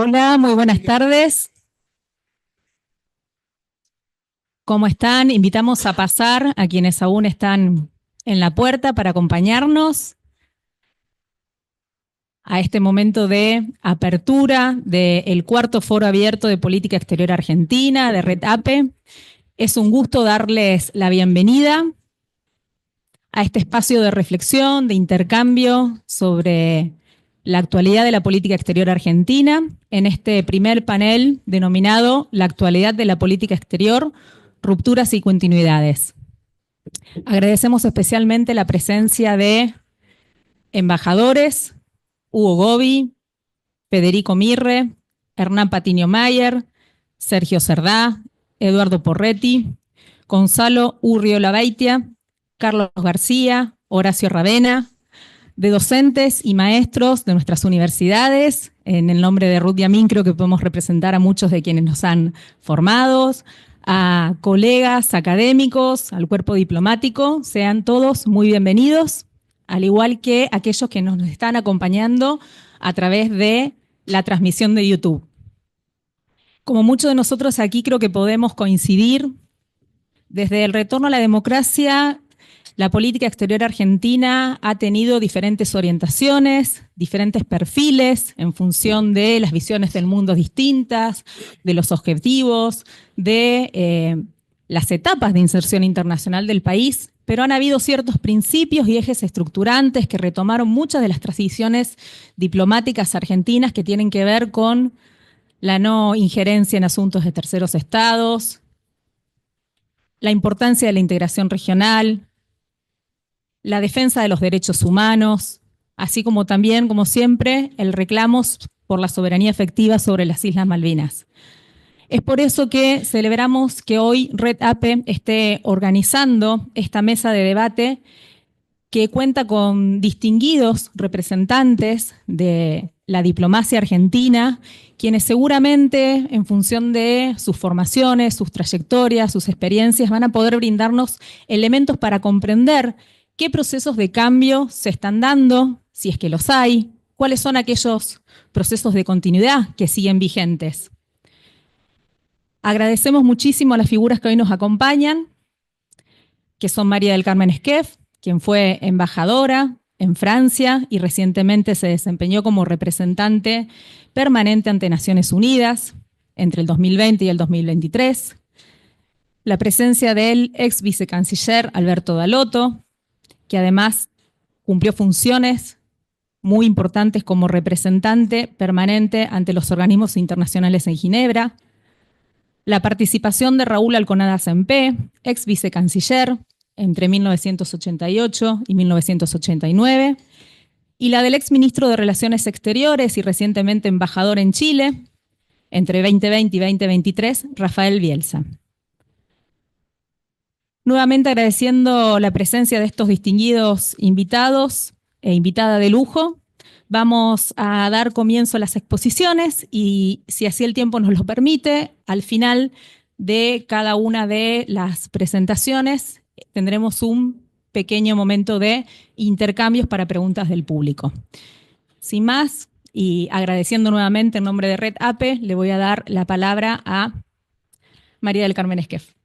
Hola, muy buenas tardes. ¿Cómo están? Invitamos a pasar a quienes aún están en la puerta para acompañarnos a este momento de apertura del cuarto foro abierto de política exterior argentina de Red APE. Es un gusto darles la bienvenida a este espacio de reflexión, de intercambio sobre la actualidad de la política exterior argentina, en este primer panel denominado La actualidad de la política exterior, rupturas y continuidades. Agradecemos especialmente la presencia de embajadores, Hugo Gobi, Federico Mirre, Hernán Patiño Mayer, Sergio Cerdá, Eduardo Porretti, Gonzalo Urriola Beitia, Carlos García, Horacio Ravena, de docentes y maestros de nuestras universidades. En el nombre de Ruth Yamín creo que podemos representar a muchos de quienes nos han formado, a colegas académicos, al cuerpo diplomático. Sean todos muy bienvenidos, al igual que aquellos que nos están acompañando a través de la transmisión de YouTube. Como muchos de nosotros aquí creo que podemos coincidir, desde el retorno a la democracia, la política exterior argentina ha tenido diferentes orientaciones, diferentes perfiles en función de las visiones del mundo distintas, de los objetivos, de las etapas de inserción internacional del país, pero han habido ciertos principios y ejes estructurantes que retomaron muchas de las tradiciones diplomáticas argentinas que tienen que ver con la no injerencia en asuntos de terceros estados, la importancia de la integración regional, la defensa de los derechos humanos, así como también, como siempre, el reclamo por la soberanía efectiva sobre las Islas Malvinas. Es por eso que celebramos que hoy Red APE esté organizando esta mesa de debate que cuenta con distinguidos representantes de la diplomacia argentina, quienes seguramente, en función de sus formaciones, sus trayectorias, sus experiencias, van a poder brindarnos elementos para comprender qué procesos de cambio se están dando, si es que los hay, cuáles son aquellos procesos de continuidad que siguen vigentes. Agradecemos muchísimo a las figuras que hoy nos acompañan, que son María del Carmen Esquef, quien fue embajadora en Francia y recientemente se desempeñó como representante permanente ante Naciones Unidas entre el 2020 y el 2023. La presencia del ex vicecanciller Alberto Dalotto, que además cumplió funciones muy importantes como representante permanente ante los organismos internacionales en Ginebra. La participación de Raúl Alconada Sempé, ex vicecanciller, entre 1988 y 1989, y la del exministro de Relaciones Exteriores y recientemente embajador en Chile, entre 2020 y 2023, Rafael Bielsa. Nuevamente agradeciendo la presencia de estos distinguidos invitados e invitada de lujo, vamos a dar comienzo a las exposiciones y, si así el tiempo nos lo permite, al final de cada una de las presentaciones tendremos un pequeño momento de intercambios para preguntas del público. Sin más, y agradeciendo nuevamente en nombre de Red APE, le voy a dar la palabra a María del Carmen Esquef.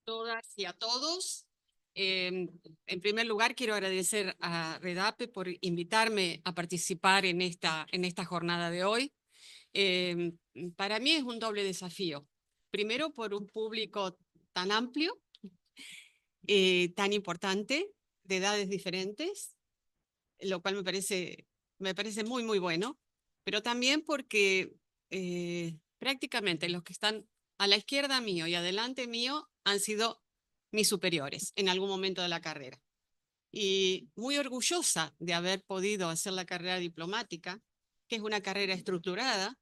Todas y a todos. En primer lugar, quiero agradecer a Redape por invitarme a participar en esta jornada de hoy. Para mí es un doble desafío. Primero, por un público tan amplio, tan importante, de edades diferentes, lo cual me parece muy, muy bueno, pero también porque prácticamente los que están a la izquierda mío y adelante mío han sido mis superiores en algún momento de la carrera. Y muy orgullosa de haber podido hacer la carrera diplomática, que es una carrera estructurada,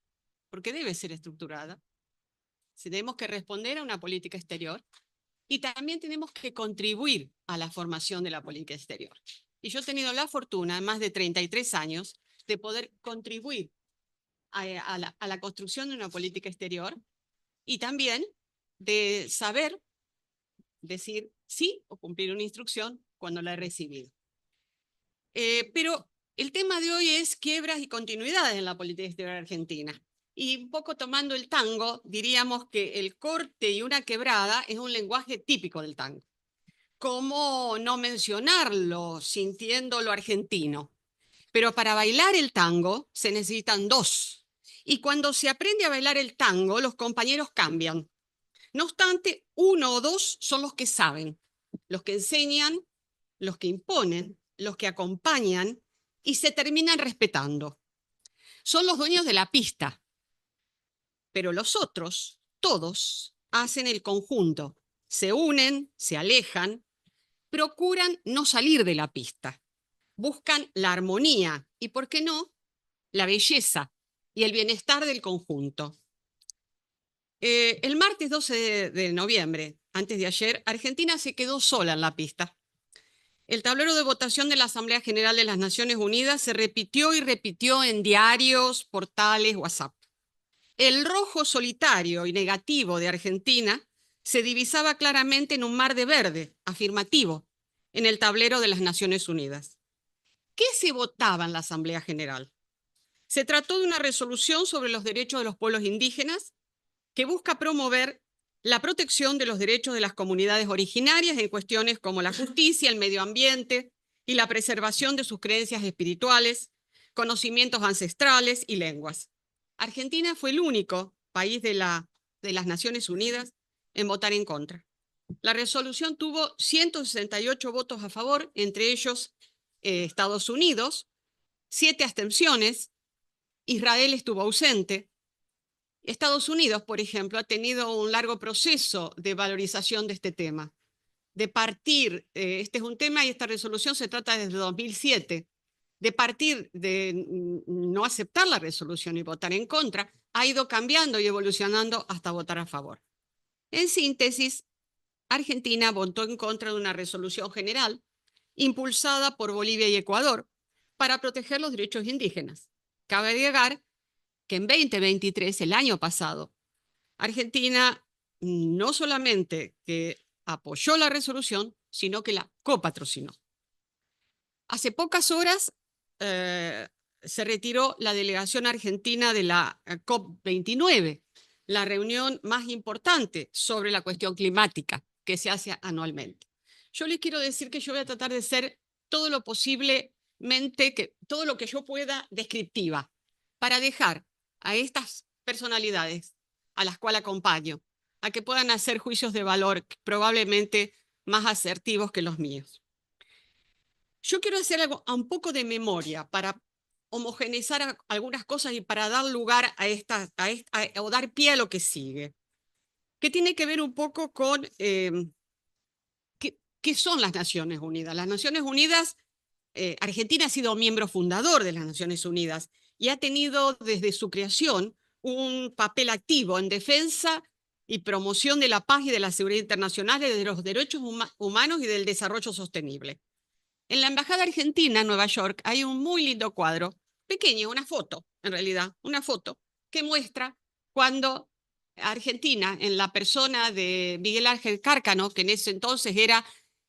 porque debe ser estructurada. Tenemos que responder a una política exterior y también tenemos que contribuir a la formación de la política exterior. Y yo he tenido la fortuna, en más de 33 años, de poder contribuir a la construcción de una política exterior y también de saber decir sí o cumplir una instrucción cuando la he recibido. Pero el tema de hoy es quiebras y continuidades en la política exterior argentina. Y un poco tomando el tango, diríamos que el corte y una quebrada es un lenguaje típico del tango. ¿Cómo no mencionarlo sintiendo lo argentino? Pero para bailar el tango se necesitan dos. Y cuando se aprende a bailar el tango, los compañeros cambian. No obstante, uno o dos son los que saben, los que enseñan, los que imponen, los que acompañan y se terminan respetando. Son los dueños de la pista, pero los otros, todos, hacen el conjunto. Se unen, se alejan, procuran no salir de la pista. Buscan la armonía y, ¿por qué no?, la belleza y el bienestar del conjunto. El martes 12 de noviembre, antes de ayer, Argentina se quedó sola en la pista. El tablero de votación de la Asamblea General de las Naciones Unidas se repitió y repitió en diarios, portales, WhatsApp. El rojo solitario y negativo de Argentina se divisaba claramente en un mar de verde, afirmativo, en el tablero de las Naciones Unidas. ¿Qué se votaba en la Asamblea General? Se trató de una resolución sobre los derechos de los pueblos indígenas que busca promover la protección de los derechos de las comunidades originarias en cuestiones como la justicia, el medio ambiente y la preservación de sus creencias espirituales, conocimientos ancestrales y lenguas. Argentina fue el único país de las Naciones Unidas en votar en contra. La resolución tuvo 168 votos a favor, entre ellos Estados Unidos, 7 abstenciones, Israel estuvo ausente. Estados Unidos, por ejemplo, ha tenido un largo proceso de valorización de este tema. De partir, este es un tema y esta resolución se trata desde 2007, de partir de no aceptar la resolución y votar en contra, ha ido cambiando y evolucionando hasta votar a favor. En síntesis, Argentina votó en contra de una resolución general impulsada por Bolivia y Ecuador para proteger los derechos indígenas. Cabe agregar que en 2023, el año pasado, Argentina no solamente que apoyó la resolución, sino que la copatrocinó. Hace pocas horas se retiró la delegación argentina de la COP29, la reunión más importante sobre la cuestión climática que se hace anualmente. Yo les quiero decir que yo voy a tratar de ser todo lo posiblemente, todo lo que yo pueda descriptiva, para dejar a estas personalidades a las cuales acompaño, a que puedan hacer juicios de valor probablemente más asertivos que los míos. Yo quiero hacer un poco de memoria para homogeneizar algunas cosas y para dar lugar o dar pie a lo que sigue, que tiene que ver un poco con qué son las Naciones Unidas. Las Naciones Unidas, Argentina ha sido miembro fundador de las Naciones Unidas y ha tenido desde su creación un papel activo en defensa y promoción de la paz y de la seguridad internacional, de los derechos humanos y del desarrollo sostenible. En la Embajada Argentina en Nueva York hay un muy lindo cuadro, pequeño, una foto, en realidad, una foto, que muestra cuando Argentina, en la persona de Miguel Ángel Cárcano, que en ese entonces era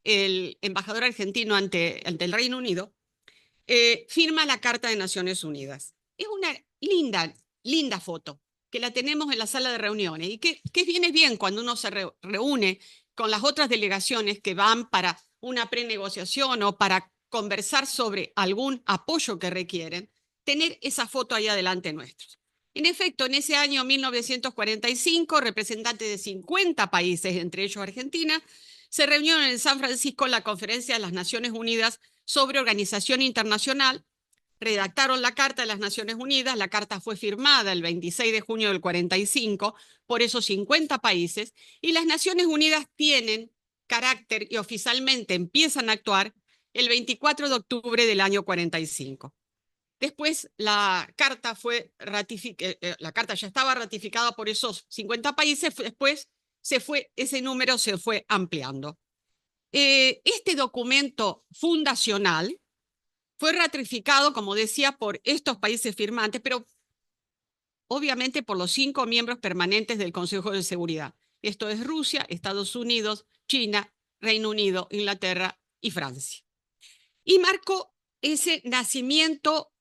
el embajador argentino ante el Reino Unido, firma la Carta de Naciones Unidas. Es una linda foto, que la tenemos en la sala de reuniones y que viene bien cuando uno se reúne con las otras delegaciones que van para una prenegociación o para conversar sobre algún apoyo que requieren, tener esa foto ahí adelante nuestros. En efecto, en ese año 1945, representantes de 50 países, entre ellos Argentina, se reunieron en San Francisco en la Conferencia de las Naciones Unidas sobre Organización Internacional, redactaron la Carta de las Naciones Unidas, la carta fue firmada el 26 de junio del 45 por esos 50 países, y las Naciones Unidas tienen carácter y oficialmente empiezan a actuar el 24 de octubre del año 45. Después la carta ya estaba ratificada por esos 50 países, después ese número se fue ampliando. Este documento fundacional fue ratificado, como decía, por estos países firmantes, pero obviamente por los 5 miembros permanentes del Consejo de Seguridad. Esto es Rusia, Estados Unidos, China, Reino Unido, Inglaterra y Francia. Y marcó ese nacimiento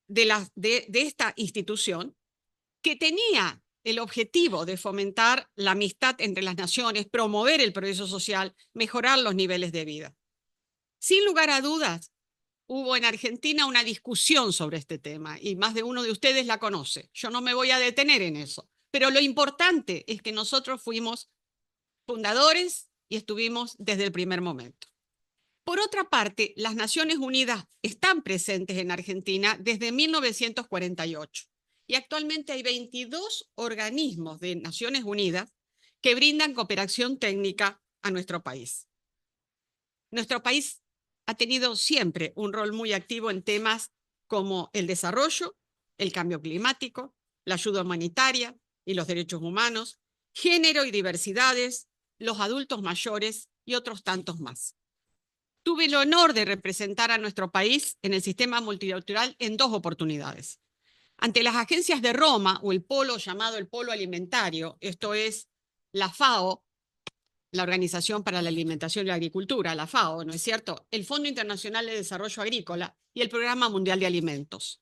de esta institución que tenía el objetivo de fomentar la amistad entre las naciones, promover el progreso social, mejorar los niveles de vida. Sin lugar a dudas, hubo en Argentina una discusión sobre este tema y más de uno de ustedes la conoce. Yo no me voy a detener en eso, pero lo importante es que nosotros fuimos fundadores y estuvimos desde el primer momento. Por otra parte, las Naciones Unidas están presentes en Argentina desde 1948 y actualmente hay 22 organismos de Naciones Unidas que brindan cooperación técnica a nuestro país. Nuestro país ha tenido siempre un rol muy activo en temas como el desarrollo, el cambio climático, la ayuda humanitaria y los derechos humanos, género y diversidades, los adultos mayores y otros tantos más. Tuve el honor de representar a nuestro país en el sistema multilateral en 2 oportunidades. Ante las agencias de Roma, o el polo llamado el polo alimentario, esto es la FAO, la Organización para la Alimentación y la Agricultura, la FAO, ¿no es cierto?, el Fondo Internacional de Desarrollo Agrícola y el Programa Mundial de Alimentos.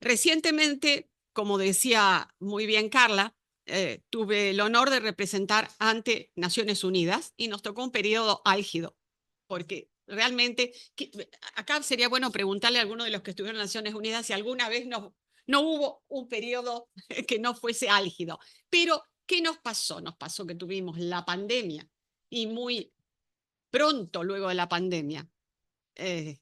Recientemente, como decía muy bien Carla, tuve el honor de representar ante Naciones Unidas y nos tocó un periodo álgido, porque realmente acá sería bueno preguntarle a alguno de los que estuvieron en Naciones Unidas si alguna vez no hubo un periodo que no fuese álgido. Pero, ¿qué nos pasó? Nos pasó que tuvimos la pandemia y muy pronto luego de la pandemia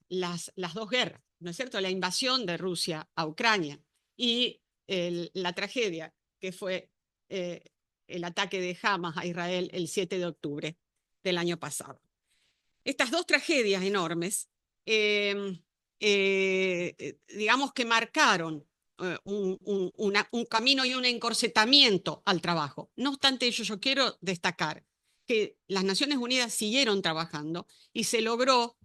las 2 guerras, ¿no es cierto? La invasión de Rusia a Ucrania y la tragedia que fue el ataque de Hamas a Israel el 7 de octubre del año pasado. Estas 2 tragedias enormes, digamos que marcaron un camino y un encorsetamiento al trabajo. No obstante ello, yo quiero destacar que las Naciones Unidas siguieron trabajando y se logró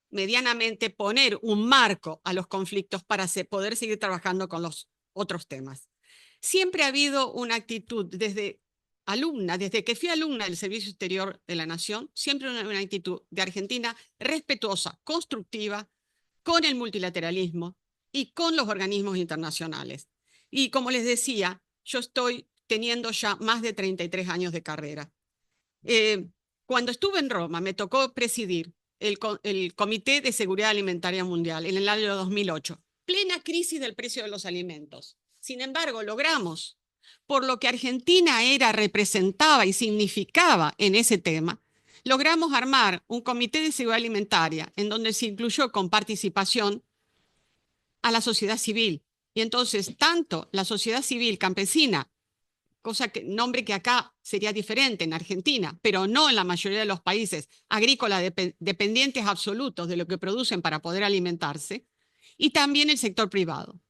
medianamente poner un marco a los conflictos para poder seguir trabajando con los otros temas. Siempre ha habido una actitud desde que fui alumna del Servicio Exterior de la Nación, siempre una actitud de Argentina respetuosa, constructiva, con el multilateralismo y con los organismos internacionales. Y como les decía, yo estoy teniendo ya más de 33 años de carrera. Cuando estuve en Roma, me tocó presidir el Comité de Seguridad Alimentaria Mundial en el año 2008, plena crisis del precio de los alimentos. Sin embargo, logramos, por lo que Argentina representaba y significaba en ese tema, logramos armar un comité de seguridad alimentaria en donde se incluyó con participación a la sociedad civil. Y entonces, tanto la sociedad civil campesina, nombre que acá sería diferente en Argentina, pero no en la mayoría de los países agrícolas dependientes absolutos de lo que producen para poder alimentarse, y también el sector privado.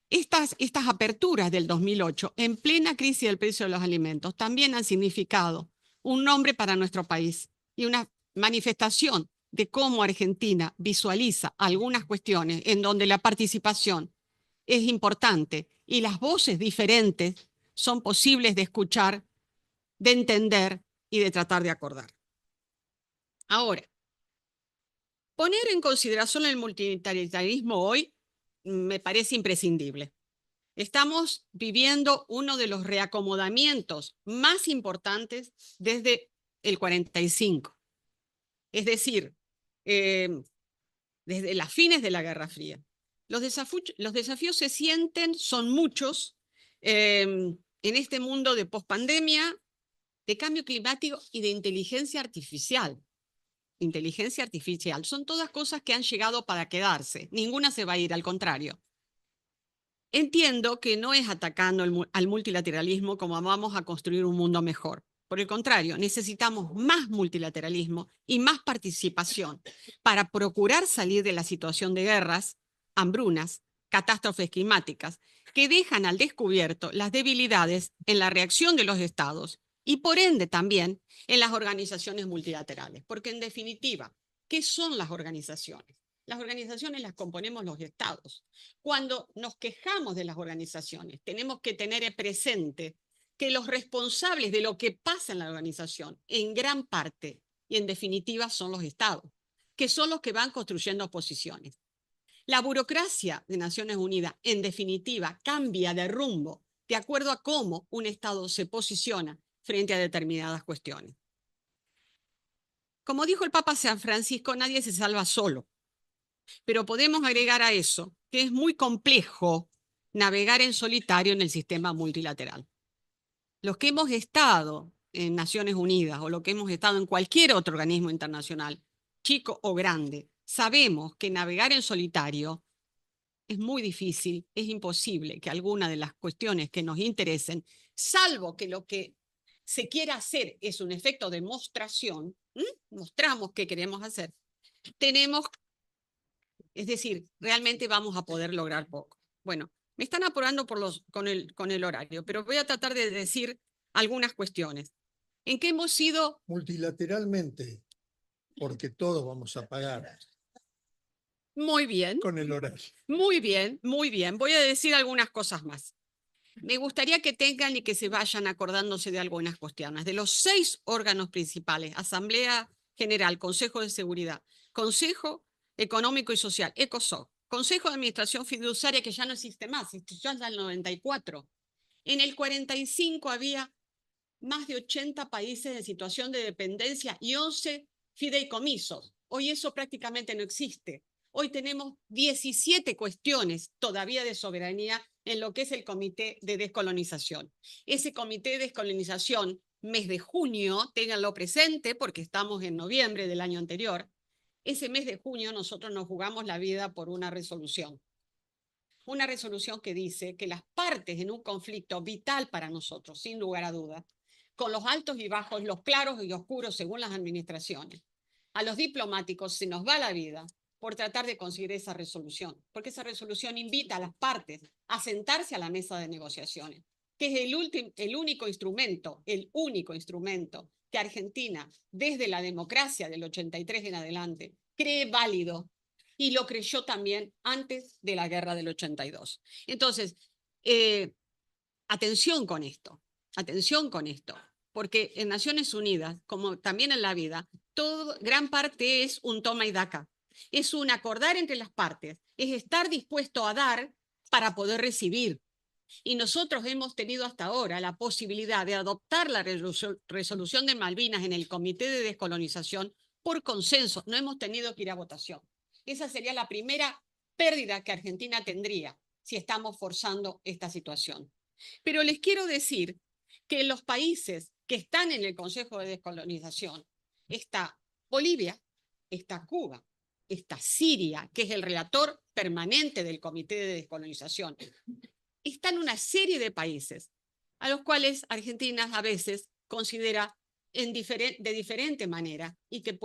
Estas aperturas del 2008, en plena crisis del precio de los alimentos, también han significado un nombre para nuestro país y una manifestación de cómo Argentina visualiza algunas cuestiones en donde la participación es importante y las voces diferentes son posibles de escuchar, de entender y de tratar de acordar. Ahora, poner en consideración el multilateralismo hoy me parece imprescindible. Estamos viviendo uno de los reacomodamientos más importantes desde el 45. Es decir, desde las fines de la Guerra Fría. Los desafíos se sienten, son muchos, en este mundo de pospandemia, de cambio climático y de inteligencia artificial. Inteligencia artificial. Son todas cosas que han llegado para quedarse. Ninguna se va a ir, al contrario. Entiendo que no es atacando al multilateralismo como vamos a construir un mundo mejor. Por el contrario, necesitamos más multilateralismo y más participación para procurar salir de la situación de guerras, hambrunas, catástrofes climáticas, que dejan al descubierto las debilidades en la reacción de los estados y por ende también en las organizaciones multilaterales. Porque en definitiva, ¿qué son las organizaciones? Las organizaciones las componemos los estados. Cuando nos quejamos de las organizaciones, tenemos que tener presente que los responsables de lo que pasa en la organización, en gran parte y en definitiva, son los estados, que son los que van construyendo posiciones. La burocracia de Naciones Unidas, en definitiva, cambia de rumbo de acuerdo a cómo un estado se posiciona frente a determinadas cuestiones. Como dijo el Papa San Francisco, nadie se salva solo, pero podemos agregar a eso que es muy complejo navegar en solitario en el sistema multilateral. Los que hemos estado en Naciones Unidas o los que hemos estado en cualquier otro organismo internacional, chico o grande, sabemos que navegar en solitario es muy difícil, es imposible que alguna de las cuestiones que nos interesen, salvo que lo que se quiera hacer es un efecto de demostración, mostramos qué queremos hacer, es decir, realmente vamos a poder lograr poco. Bueno, me están apurando con el horario, pero voy a tratar de decir algunas cuestiones. ¿En qué hemos sido? Multilateralmente, porque todos vamos a pagar. Muy bien. Con el horario. Muy bien, muy bien. Voy a decir algunas cosas más. Me gustaría que tengan y que se vayan acordándose de algunas cuestiones. De los 6 órganos principales, Asamblea General, Consejo de Seguridad, Consejo Económico y Social, ECOSOC, Consejo de Administración Fiduciaria, que ya no existe más, ya es del 94. En el 45 había más de 80 países en situación de dependencia y 11 fideicomisos. Hoy eso prácticamente no existe. Hoy tenemos 17 cuestiones todavía de soberanía en lo que es el Comité de Descolonización. Ese Comité de Descolonización, mes de junio, ténganlo presente porque estamos en noviembre del año anterior, ese mes de junio nosotros nos jugamos la vida por una resolución. Una resolución que dice que las partes en un conflicto vital para nosotros, sin lugar a dudas, con los altos y bajos, los claros y oscuros según las administraciones, a los diplomáticos se nos va la vida por tratar de conseguir esa resolución, porque esa resolución invita a las partes a sentarse a la mesa de negociaciones, que es el único instrumento que Argentina, desde la democracia del 83 en adelante, cree válido y lo creyó también antes de la guerra del 82. Entonces, atención con esto, porque en Naciones Unidas, como también en la vida, gran parte es un toma y daca. Es un acordar entre las partes, es estar dispuesto a dar para poder recibir. Y nosotros hemos tenido hasta ahora la posibilidad de adoptar la resolución de Malvinas en el Comité de Descolonización por consenso. No hemos tenido que ir a votación. Esa sería la primera pérdida que Argentina tendría si estamos forzando esta situación. Pero les quiero decir que en los países que están en el Consejo de Descolonización está Bolivia, está Cuba, está Siria, que es el relator permanente del Comité de Descolonización. Están una serie de países a los cuales Argentina a veces considera de diferente manera y que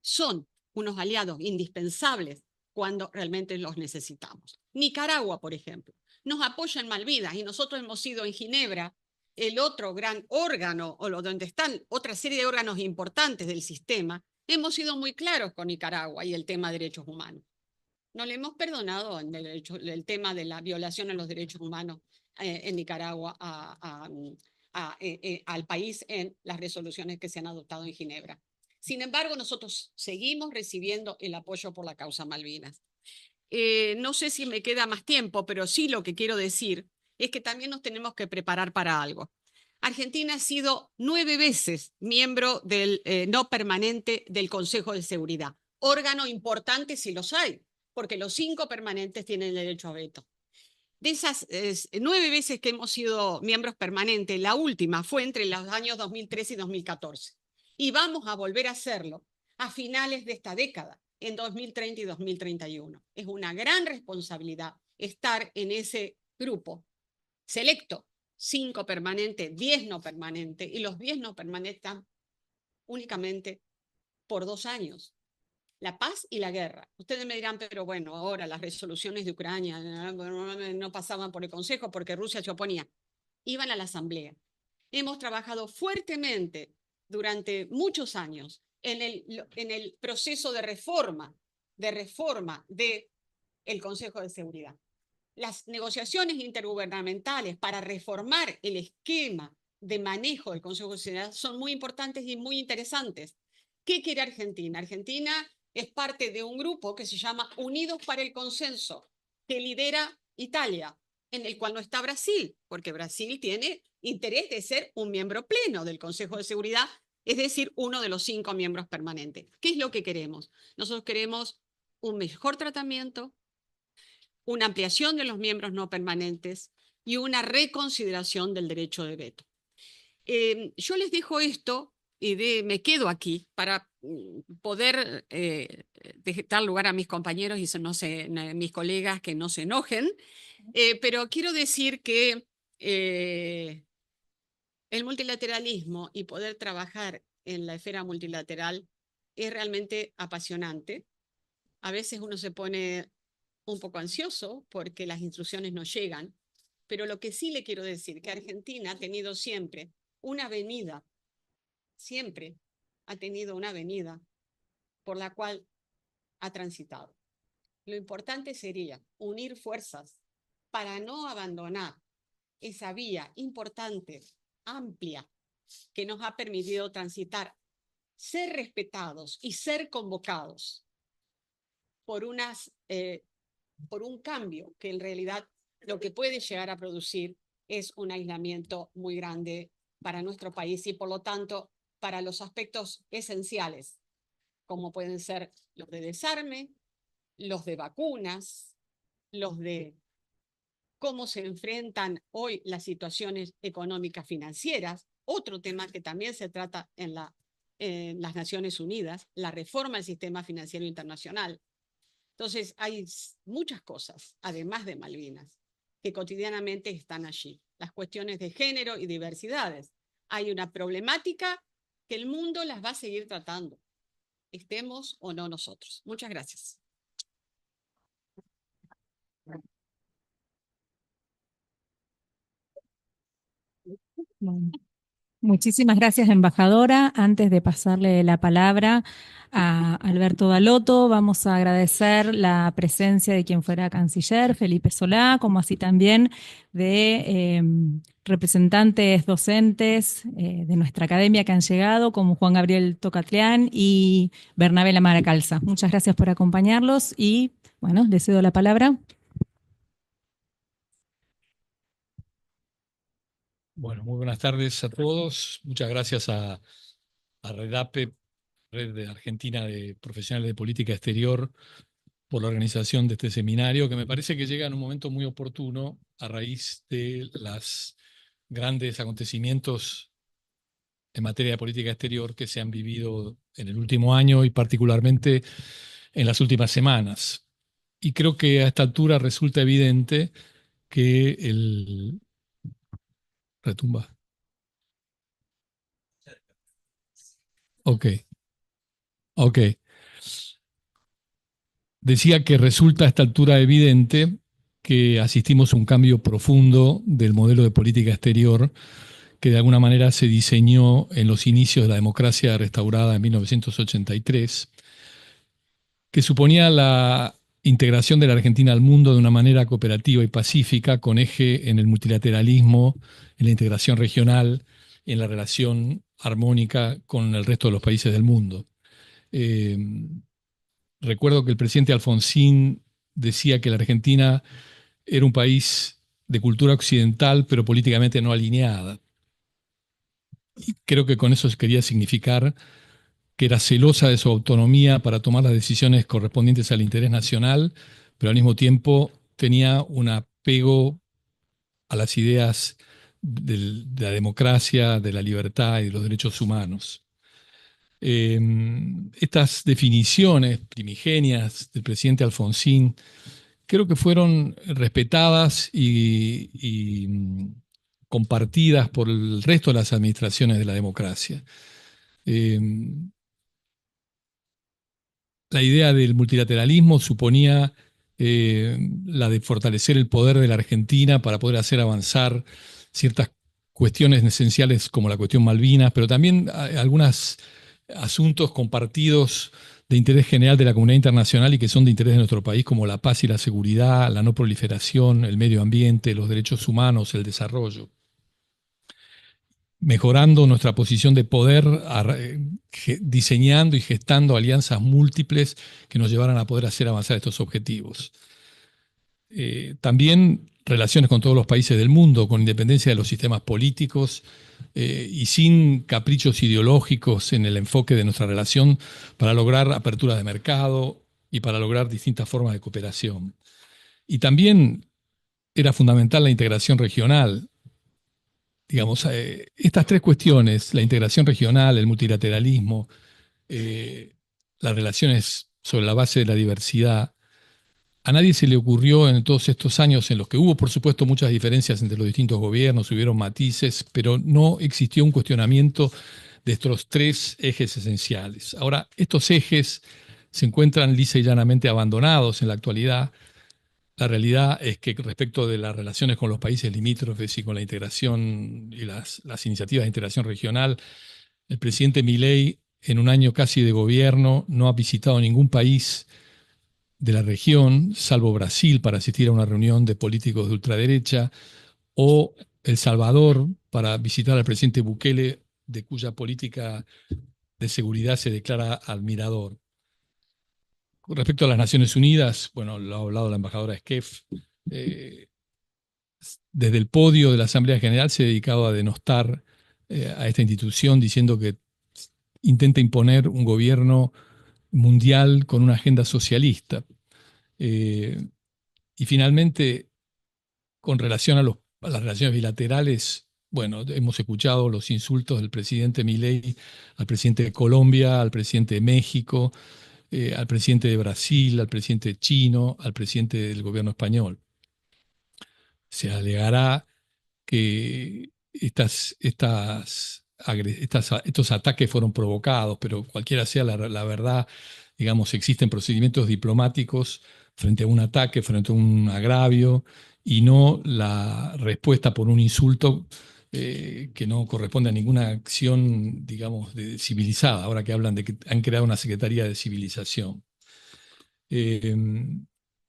son unos aliados indispensables cuando realmente los necesitamos. Nicaragua, por ejemplo, nos apoya en Malvinas y nosotros hemos sido en Ginebra el otro gran órgano, o donde están otra serie de órganos importantes del sistema, hemos sido muy claros con Nicaragua y el tema de derechos humanos. No le hemos perdonado el tema de la violación a los derechos humanos en Nicaragua al país en las resoluciones que se han adoptado en Ginebra. Sin embargo, nosotros seguimos recibiendo el apoyo por la causa Malvinas. No sé si me queda más tiempo, pero sí lo que quiero decir es que también nos tenemos que preparar para algo. Argentina ha sido 9 veces miembro del no permanente del Consejo de Seguridad. Órgano importante si los hay, porque los 5 permanentes tienen derecho a veto. De esas 9 veces que hemos sido miembros permanentes, la última fue entre los años 2013 y 2014. Y vamos a volver a hacerlo a finales de esta década, en 2030 y 2031. Es una gran responsabilidad estar en ese grupo selecto, 5 permanentes, 10 no permanentes, y los 10 no permanentes están únicamente por 2 años. La paz y la guerra. Ustedes me dirán, pero bueno, ahora las resoluciones de Ucrania no pasaban por el Consejo porque Rusia se oponía. Iban a la Asamblea. Hemos trabajado fuertemente durante muchos años en el proceso de reforma del Consejo de Seguridad. las negociaciones intergubernamentales para reformar el esquema de manejo del Consejo de Seguridad son muy importantes y muy interesantes. ¿Qué quiere Argentina? Argentina es parte de un grupo que se llama Unidos para el Consenso, que lidera Italia, en el cual no está Brasil, porque Brasil tiene interés de ser un miembro pleno del Consejo de Seguridad, es decir, uno de los 5 miembros permanentes. ¿Qué es lo que queremos? Nosotros queremos un mejor tratamiento, una ampliación de los miembros no permanentes y una reconsideración del derecho de veto. Yo les dejo esto y me quedo aquí para poder dar lugar a mis compañeros y mis colegas que no se enojen, pero quiero decir que el multilateralismo y poder trabajar en la esfera multilateral es realmente apasionante. A veces uno se pone un poco ansioso porque las instrucciones no llegan, pero lo que sí le quiero decir que Argentina ha tenido siempre una avenida por la cual ha transitado. Lo importante sería unir fuerzas para no abandonar esa vía importante, amplia, que nos ha permitido transitar, ser respetados y ser convocados por un cambio que en realidad lo que puede llegar a producir es un aislamiento muy grande para nuestro país y por lo tanto para los aspectos esenciales, como pueden ser los de desarme, los de vacunas, los de cómo se enfrentan hoy las situaciones económicas financieras, otro tema que también se trata en las Naciones Unidas, la reforma del sistema financiero internacional. Entonces hay muchas cosas, además de Malvinas, que cotidianamente están allí. Las cuestiones de género y diversidades. Hay una problemática que el mundo las va a seguir tratando, estemos o no nosotros. Muchas gracias. Bueno, muchísimas gracias, embajadora. Antes de pasarle la palabra a Alberto Dalotto, vamos a agradecer la presencia de quien fuera canciller, Felipe Solá, como así también de representantes docentes de nuestra academia que han llegado, como Juan Gabriel Tocatlián y Bernabé Lamara Calza. Muchas gracias por acompañarlos y, bueno, les cedo la palabra. Bueno, muy buenas tardes a todos. Muchas gracias a REDAPE, Red de Argentina de Profesionales de Política Exterior, por la organización de este seminario, que me parece que llega en un momento muy oportuno a raíz de los grandes acontecimientos en materia de política exterior que se han vivido en el último año y particularmente en las últimas semanas. Y creo que a esta altura resulta evidente que el... Retumba. Ok. Decía que resulta a esta altura evidente que asistimos a un cambio profundo del modelo de política exterior que de alguna manera se diseñó en los inicios de la democracia restaurada en 1983, que suponía la integración de la Argentina al mundo de una manera cooperativa y pacífica, con eje en el multilateralismo, en la integración regional, en la relación armónica con el resto de los países del mundo. Recuerdo que el presidente Alfonsín decía que la Argentina era un país de cultura occidental, pero políticamente no alineada. Y creo que con eso quería significar que era celosa de su autonomía para tomar las decisiones correspondientes al interés nacional, pero al mismo tiempo tenía un apego a las ideas de la democracia, de la libertad y de los derechos humanos. Estas definiciones primigenias del presidente Alfonsín creo que fueron respetadas y compartidas por el resto de las administraciones de la democracia. La idea del multilateralismo suponía la de fortalecer el poder de la Argentina para poder hacer avanzar ciertas cuestiones esenciales como la cuestión Malvinas, pero también algunos asuntos compartidos de interés general de la comunidad internacional y que son de interés de nuestro país, como la paz y la seguridad, la no proliferación, el medio ambiente, los derechos humanos, el desarrollo, mejorando nuestra posición de poder, diseñando y gestando alianzas múltiples que nos llevaran a poder hacer avanzar estos objetivos. También relaciones con todos los países del mundo, con independencia de los sistemas políticos y sin caprichos ideológicos en el enfoque de nuestra relación para lograr apertura de mercado y para lograr distintas formas de cooperación. Y también era fundamental la integración regional. Digamos, estas tres cuestiones, la integración regional, el multilateralismo, las relaciones sobre la base de la diversidad, a nadie se le ocurrió en todos estos años en los que hubo, por supuesto, muchas diferencias entre los distintos gobiernos, hubieron matices, pero no existió un cuestionamiento de estos tres ejes esenciales. Ahora, estos ejes se encuentran lisa y llanamente abandonados en la actualidad. La realidad es que respecto de las relaciones con los países limítrofes y con la integración y las iniciativas de integración regional, el presidente Milei, en un año casi de gobierno, no ha visitado ningún país de la región, salvo Brasil, para asistir a una reunión de políticos de ultraderecha, o El Salvador, para visitar al presidente Bukele, de cuya política de seguridad se declara admirador. Con respecto a las Naciones Unidas, bueno, lo ha hablado la embajadora Esquef, desde el podio de la Asamblea General se ha dedicado a denostar a esta institución, diciendo que intenta imponer un gobierno mundial con una agenda socialista. Y finalmente, con relación a las relaciones bilaterales, bueno, hemos escuchado los insultos del presidente Milei al presidente de Colombia, al presidente de México, al presidente de Brasil, al presidente chino, al presidente del gobierno español. Se alegará que estos ataques fueron provocados, pero cualquiera sea la verdad, digamos, existen procedimientos diplomáticos frente a un ataque, frente a un agravio, y no la respuesta por un insulto que no corresponde a ninguna acción, digamos, civilizada, ahora que hablan de que han creado una Secretaría de Civilización.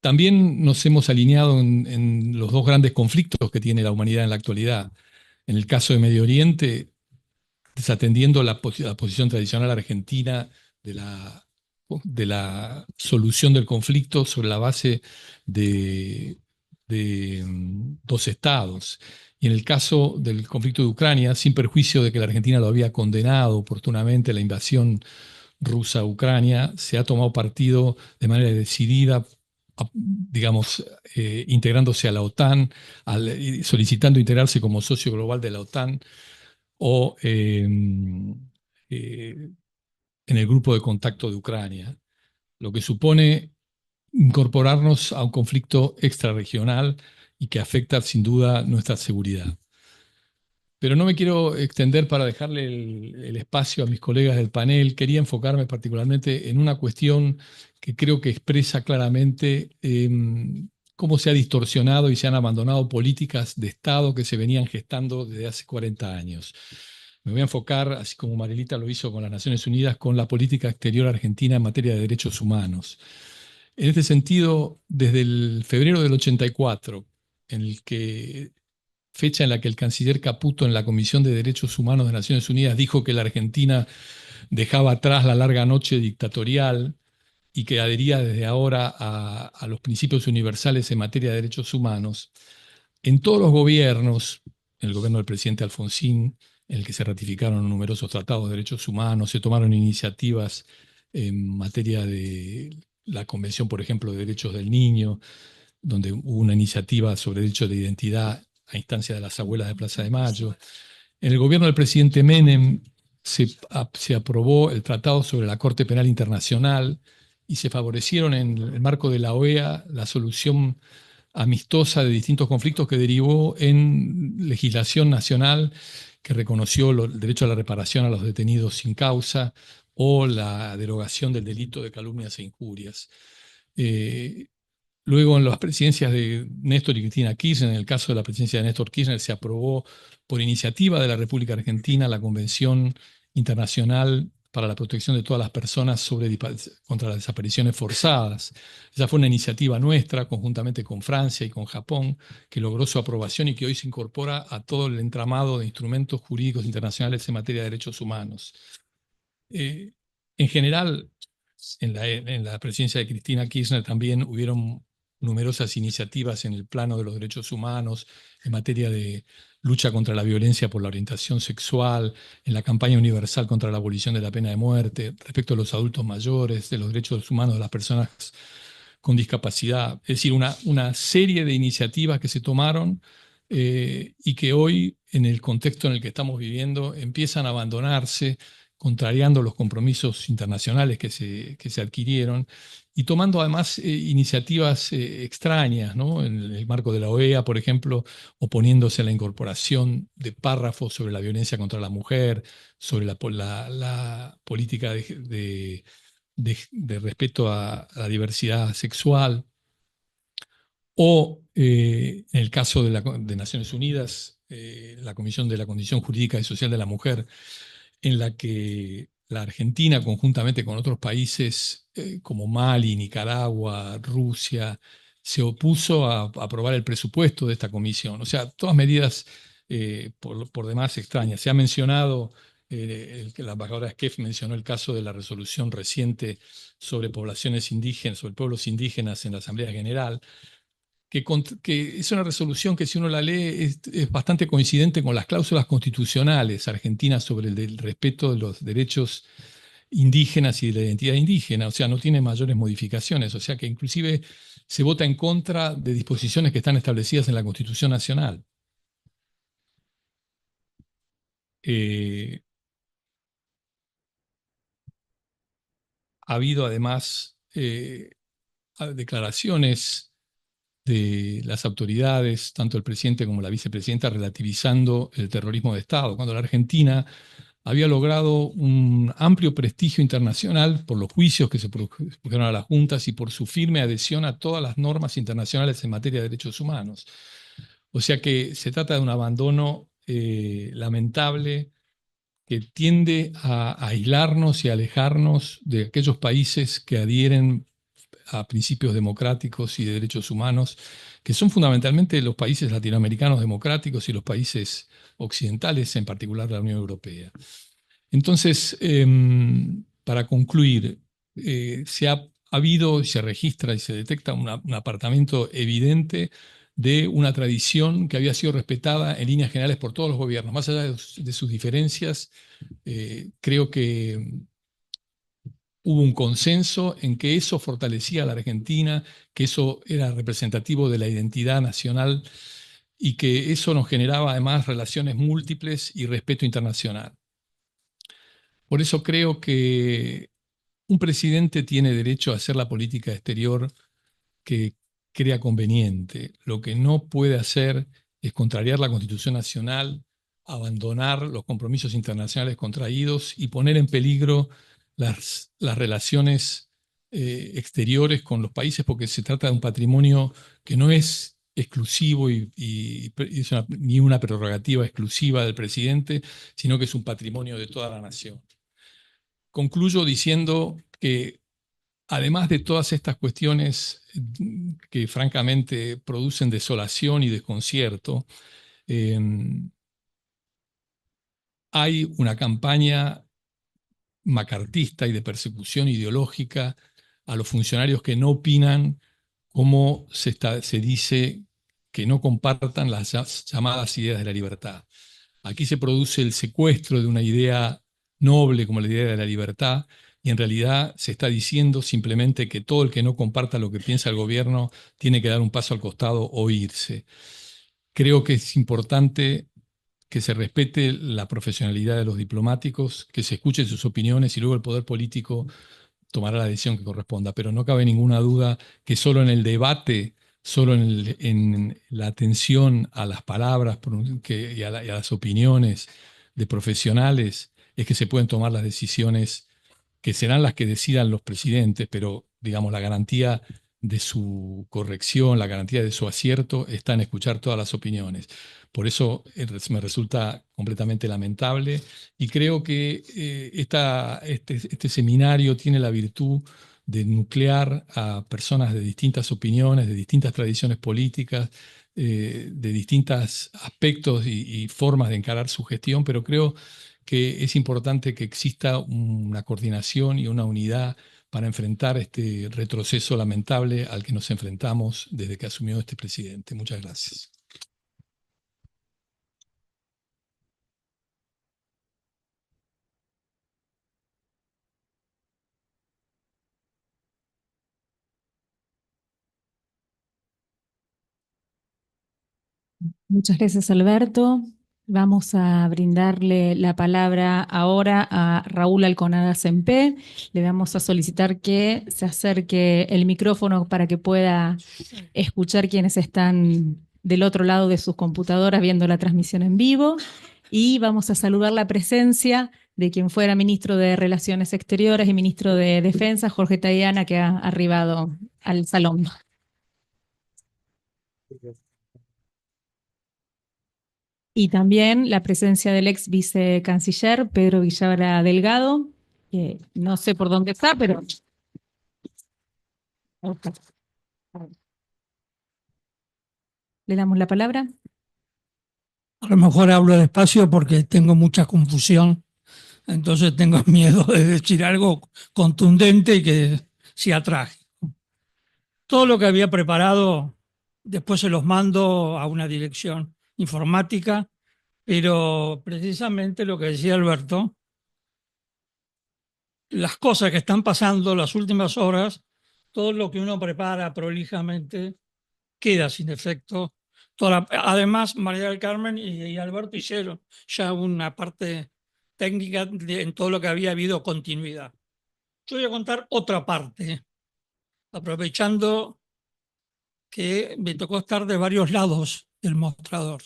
También nos hemos alineado en los dos grandes conflictos que tiene la humanidad en la actualidad. En el caso de Medio Oriente, desatendiendo la posición tradicional argentina de la solución del conflicto sobre la base de dos estados. Y en el caso del conflicto de Ucrania, sin perjuicio de que la Argentina lo había condenado oportunamente, la invasión rusa a Ucrania, se ha tomado partido de manera decidida, digamos, integrándose a la OTAN, solicitando integrarse como socio global de la OTAN o en el grupo de contacto de Ucrania, lo que supone incorporarnos a un conflicto extrarregional y que afecta sin duda nuestra seguridad. Pero no me quiero extender para dejarle el espacio a mis colegas del panel. Quería enfocarme particularmente en una cuestión que creo que expresa claramente cómo se ha distorsionado y se han abandonado políticas de Estado que se venían gestando desde hace 40 años. Me voy a enfocar, así como Marilita lo hizo con las Naciones Unidas, con la política exterior argentina en materia de derechos humanos. En este sentido, desde el febrero del 84, fecha en la que el canciller Caputo en la Comisión de Derechos Humanos de Naciones Unidas dijo que la Argentina dejaba atrás la larga noche dictatorial y que adhería desde ahora a los principios universales en materia de derechos humanos, en todos los gobiernos, en el gobierno del presidente Alfonsín, en el que se ratificaron numerosos tratados de derechos humanos, se tomaron iniciativas en materia de la Convención, por ejemplo, de Derechos del Niño, donde hubo una iniciativa sobre derechos de identidad a instancia de las abuelas de Plaza de Mayo. En el gobierno del presidente Menem se aprobó el Tratado sobre la Corte Penal Internacional y se favorecieron en el marco de la OEA la solución amistosa de distintos conflictos que derivó en legislación nacional que reconoció el derecho a la reparación a los detenidos sin causa o la derogación del delito de calumnias e injurias. Luego, en las presidencias de Néstor y Cristina Kirchner, en el caso de la presidencia de Néstor Kirchner, se aprobó por iniciativa de la República Argentina la Convención Internacional para la protección de todas las personas contra las desapariciones forzadas. Esa fue una iniciativa nuestra, conjuntamente con Francia y con Japón, que logró su aprobación y que hoy se incorpora a todo el entramado de instrumentos jurídicos internacionales en materia de derechos humanos. En general, en la presidencia de Cristina Kirchner también hubieron numerosas iniciativas en el plano de los derechos humanos, en materia de lucha contra la violencia por la orientación sexual, en la campaña universal contra la abolición de la pena de muerte, respecto a los adultos mayores, de los derechos humanos de las personas con discapacidad. Es decir, una serie de iniciativas que se tomaron y que hoy, en el contexto en el que estamos viviendo, empiezan a abandonarse, contrariando los compromisos internacionales que se adquirieron y tomando además iniciativas extrañas, ¿no? En el marco de la OEA, por ejemplo, oponiéndose a la incorporación de párrafos sobre la violencia contra la mujer, sobre la política de respeto a la diversidad sexual, o en el caso de Naciones Unidas, la Comisión de la Condición Jurídica y Social de la Mujer, en la que la Argentina, conjuntamente con otros países como Mali, Nicaragua, Rusia, se opuso a aprobar el presupuesto de esta comisión. O sea, todas medidas por demás extrañas. Se ha mencionado, la embajadora Skef mencionó el caso de la resolución reciente sobre poblaciones indígenas, sobre pueblos indígenas en la Asamblea General, que es una resolución que, si uno la lee, es bastante coincidente con las cláusulas constitucionales argentinas sobre el respeto de los derechos indígenas y de la identidad indígena. O sea, no tiene mayores modificaciones. O sea, que inclusive se vota en contra de disposiciones que están establecidas en la Constitución Nacional. Ha habido además declaraciones de las autoridades, tanto el presidente como la vicepresidenta, relativizando el terrorismo de Estado, cuando la Argentina había logrado un amplio prestigio internacional por los juicios que se produjeron a las juntas y por su firme adhesión a todas las normas internacionales en materia de derechos humanos. O sea que se trata de un abandono lamentable que tiende a aislarnos y a alejarnos de aquellos países que adhieren a principios democráticos y de derechos humanos, que son fundamentalmente los países latinoamericanos democráticos y los países occidentales, en particular la Unión Europea. Entonces, para concluir, ha habido, se registra y se detecta un apartamiento evidente de una tradición que había sido respetada en líneas generales por todos los gobiernos. Más allá de sus diferencias, creo que hubo un consenso en que eso fortalecía a la Argentina, que eso era representativo de la identidad nacional y que eso nos generaba además relaciones múltiples y respeto internacional. Por eso creo que un presidente tiene derecho a hacer la política exterior que crea conveniente. Lo que no puede hacer es contrariar la Constitución Nacional, abandonar los compromisos internacionales contraídos y poner en peligro las relaciones exteriores con los países, porque se trata de un patrimonio que no es exclusivo ni una prerrogativa exclusiva del presidente, sino que es un patrimonio de toda la nación. Concluyo diciendo que, además de todas estas cuestiones que francamente producen desolación y desconcierto, hay una campaña macartista y de persecución ideológica a los funcionarios que no opinan como se dice que no compartan las llamadas ideas de la libertad. Aquí se produce el secuestro de una idea noble como la idea de la libertad, y en realidad se está diciendo simplemente que todo el que no comparta lo que piensa el gobierno tiene que dar un paso al costado o irse. Creo que es importante que se respete la profesionalidad de los diplomáticos, que se escuchen sus opiniones y luego el poder político tomará la decisión que corresponda. Pero no cabe ninguna duda que solo en el debate, solo en la atención a las palabras y a las opiniones de profesionales es que se pueden tomar las decisiones que serán las que decidan los presidentes, pero digamos la garantía de su corrección, la garantía de su acierto está en escuchar todas las opiniones. Por eso me resulta completamente lamentable y creo que este seminario tiene la virtud de nuclear a personas de distintas opiniones, de distintas tradiciones políticas, de distintos aspectos y formas de encarar su gestión, pero creo que es importante que exista una coordinación y una unidad para enfrentar este retroceso lamentable al que nos enfrentamos desde que asumió este presidente. Muchas gracias. Muchas gracias, Alberto. Vamos a brindarle la palabra ahora a Raúl Alconada Sempé. Le vamos a solicitar que se acerque el micrófono para que pueda escuchar quienes están del otro lado de sus computadoras viendo la transmisión en vivo. Y vamos a saludar la presencia de quien fuera ministro de Relaciones Exteriores y ministro de Defensa, Jorge Tayana, que ha arribado al salón. Y también la presencia del ex vicecanciller Pedro Villagra Delgado, que no sé por dónde está, pero... Le damos la palabra. A lo mejor hablo despacio porque tengo mucha confusión, entonces tengo miedo de decir algo contundente y que sea trágico. Todo lo que había preparado, después se los mando a una dirección informática, pero precisamente lo que decía Alberto, las cosas que están pasando las últimas horas, todo lo que uno prepara prolijamente queda sin efecto. Además, María del Carmen y Alberto hicieron ya una parte técnica en todo lo que había habido continuidad. Yo voy a contar otra parte, aprovechando que me tocó estar de varios lados del mostrador.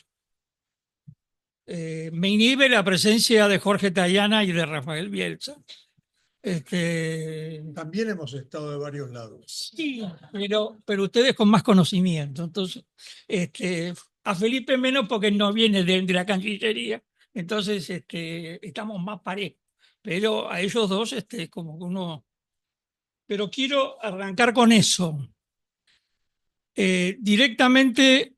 Me inhibe la presencia de Jorge Tayana y de Rafael Bielsa. También hemos estado de varios lados. Sí, pero ustedes con más conocimiento. Entonces, a Felipe menos porque no viene de la Cancillería, entonces estamos más parejos. Pero a ellos dos, como que uno... Pero quiero arrancar con eso. Directamente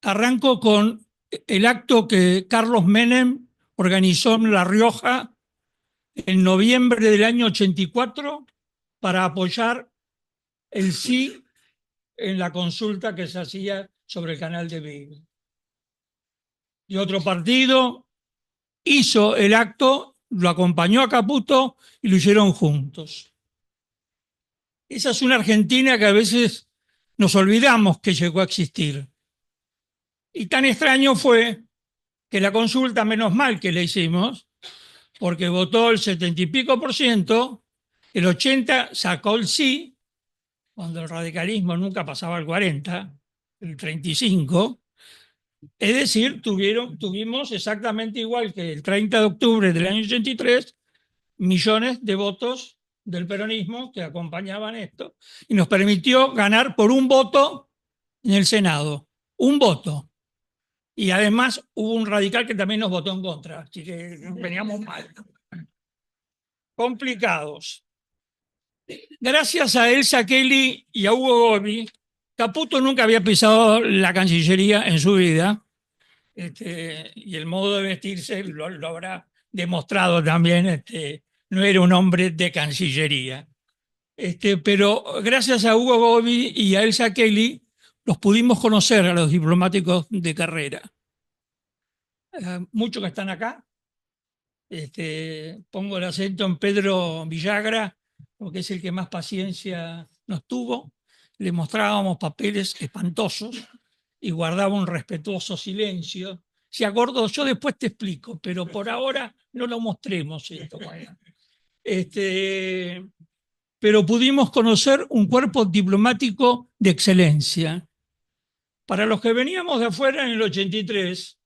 arranco con el acto que Carlos Menem organizó en La Rioja en noviembre del año 84 para apoyar el sí en la consulta que se hacía sobre el canal de Beagle. Y otro partido hizo el acto, lo acompañó a Caputo y lo hicieron juntos. Esa es una Argentina que a veces nos olvidamos que llegó a existir. Y tan extraño fue que la consulta, menos mal que la hicimos, porque votó el 70 y pico %, el 80% sacó el sí, cuando el radicalismo nunca pasaba el 40%, el 35%. Es decir, tuvimos exactamente igual que el 30 de octubre del año 83, millones de votos del peronismo que acompañaban esto, y nos permitió ganar por un voto en el Senado. Un voto. Y además hubo un radical que también nos votó en contra, así que veníamos mal. Complicados. Gracias a Elsa Kelly y a Hugo Gobi, Caputo nunca había pisado la Cancillería en su vida, y el modo de vestirse lo habrá demostrado también, no era un hombre de Cancillería. Pero gracias a Hugo Gobi y a Elsa Kelly los pudimos conocer a los diplomáticos de carrera. Muchos que están acá. Pongo el acento en Pedro Villagra, porque es el que más paciencia nos tuvo. Le mostrábamos papeles espantosos y guardaba un respetuoso silencio. Si acordó, yo después te explico, pero por ahora no lo mostremos esto. Pero pudimos conocer un cuerpo diplomático de excelencia. Para los que veníamos de afuera en el 83,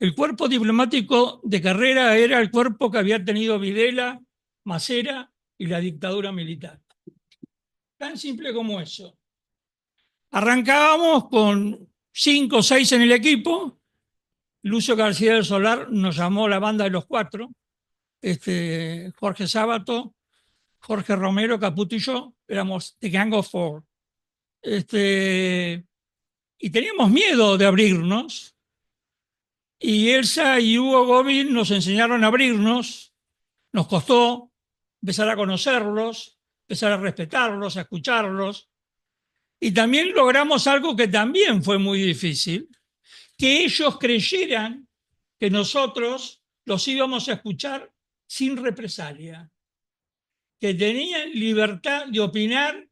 el cuerpo diplomático de carrera era el cuerpo que había tenido Videla, Macera y la dictadura militar. Tan simple como eso. Arrancábamos con 5 o 6 en el equipo Lucio García del Solar nos llamó la banda de los cuatro, Jorge Sábato, Jorge Romero, Caputo y yo, éramos The Gang of Four. Y teníamos miedo de abrirnos, y Elsa y Hugo Gómez nos enseñaron a abrirnos. Nos costó empezar a conocerlos, empezar a respetarlos, a escucharlos, y también logramos algo que también fue muy difícil, que ellos creyeran que nosotros los íbamos a escuchar sin represalia, que tenían libertad de opinar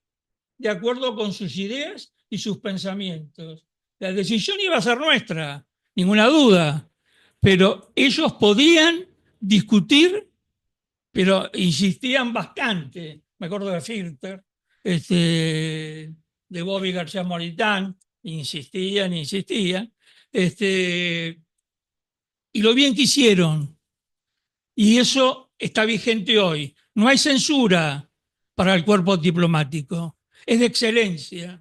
de acuerdo con sus ideas y sus pensamientos. La decisión iba a ser nuestra, ninguna duda, pero ellos podían discutir, pero insistían bastante. Me acuerdo de Filter, de Bobby García Moritán, insistían. Y lo bien que hicieron. Y eso está vigente hoy. No hay censura para el cuerpo diplomático. Es de excelencia.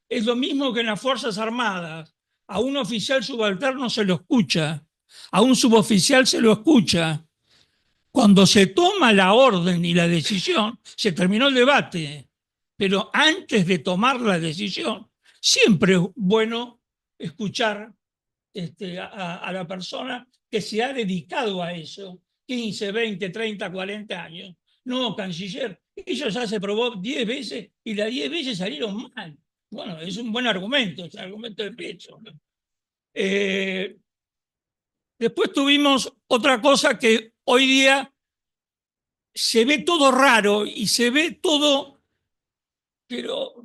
Es lo mismo que en las Fuerzas Armadas. A un oficial subalterno se lo escucha. A un suboficial se lo escucha. Cuando se toma la orden y la decisión, se terminó el debate. Pero antes de tomar la decisión, siempre es bueno escuchar a la persona que se ha dedicado a eso, 15, 20, 30, 40 años. No, canciller, eso ya se probó 10 veces y las 10 veces salieron mal. Bueno, es un buen argumento, es un argumento de pecho. Después tuvimos otra cosa que hoy día se ve todo raro y se ve todo, pero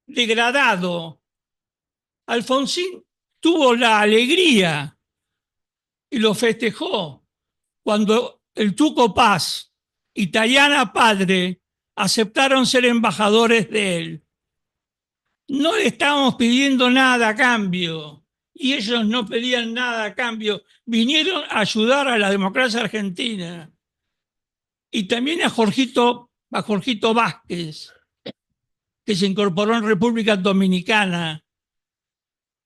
degradado. Alfonsín tuvo la alegría y lo festejó cuando el Tuco Paz y Tayana Padre aceptaron ser embajadores de él. No le estábamos pidiendo nada a cambio y ellos no pedían nada a cambio. Vinieron a ayudar a la democracia argentina. Y también a Jorgito Vázquez, que se incorporó en República Dominicana.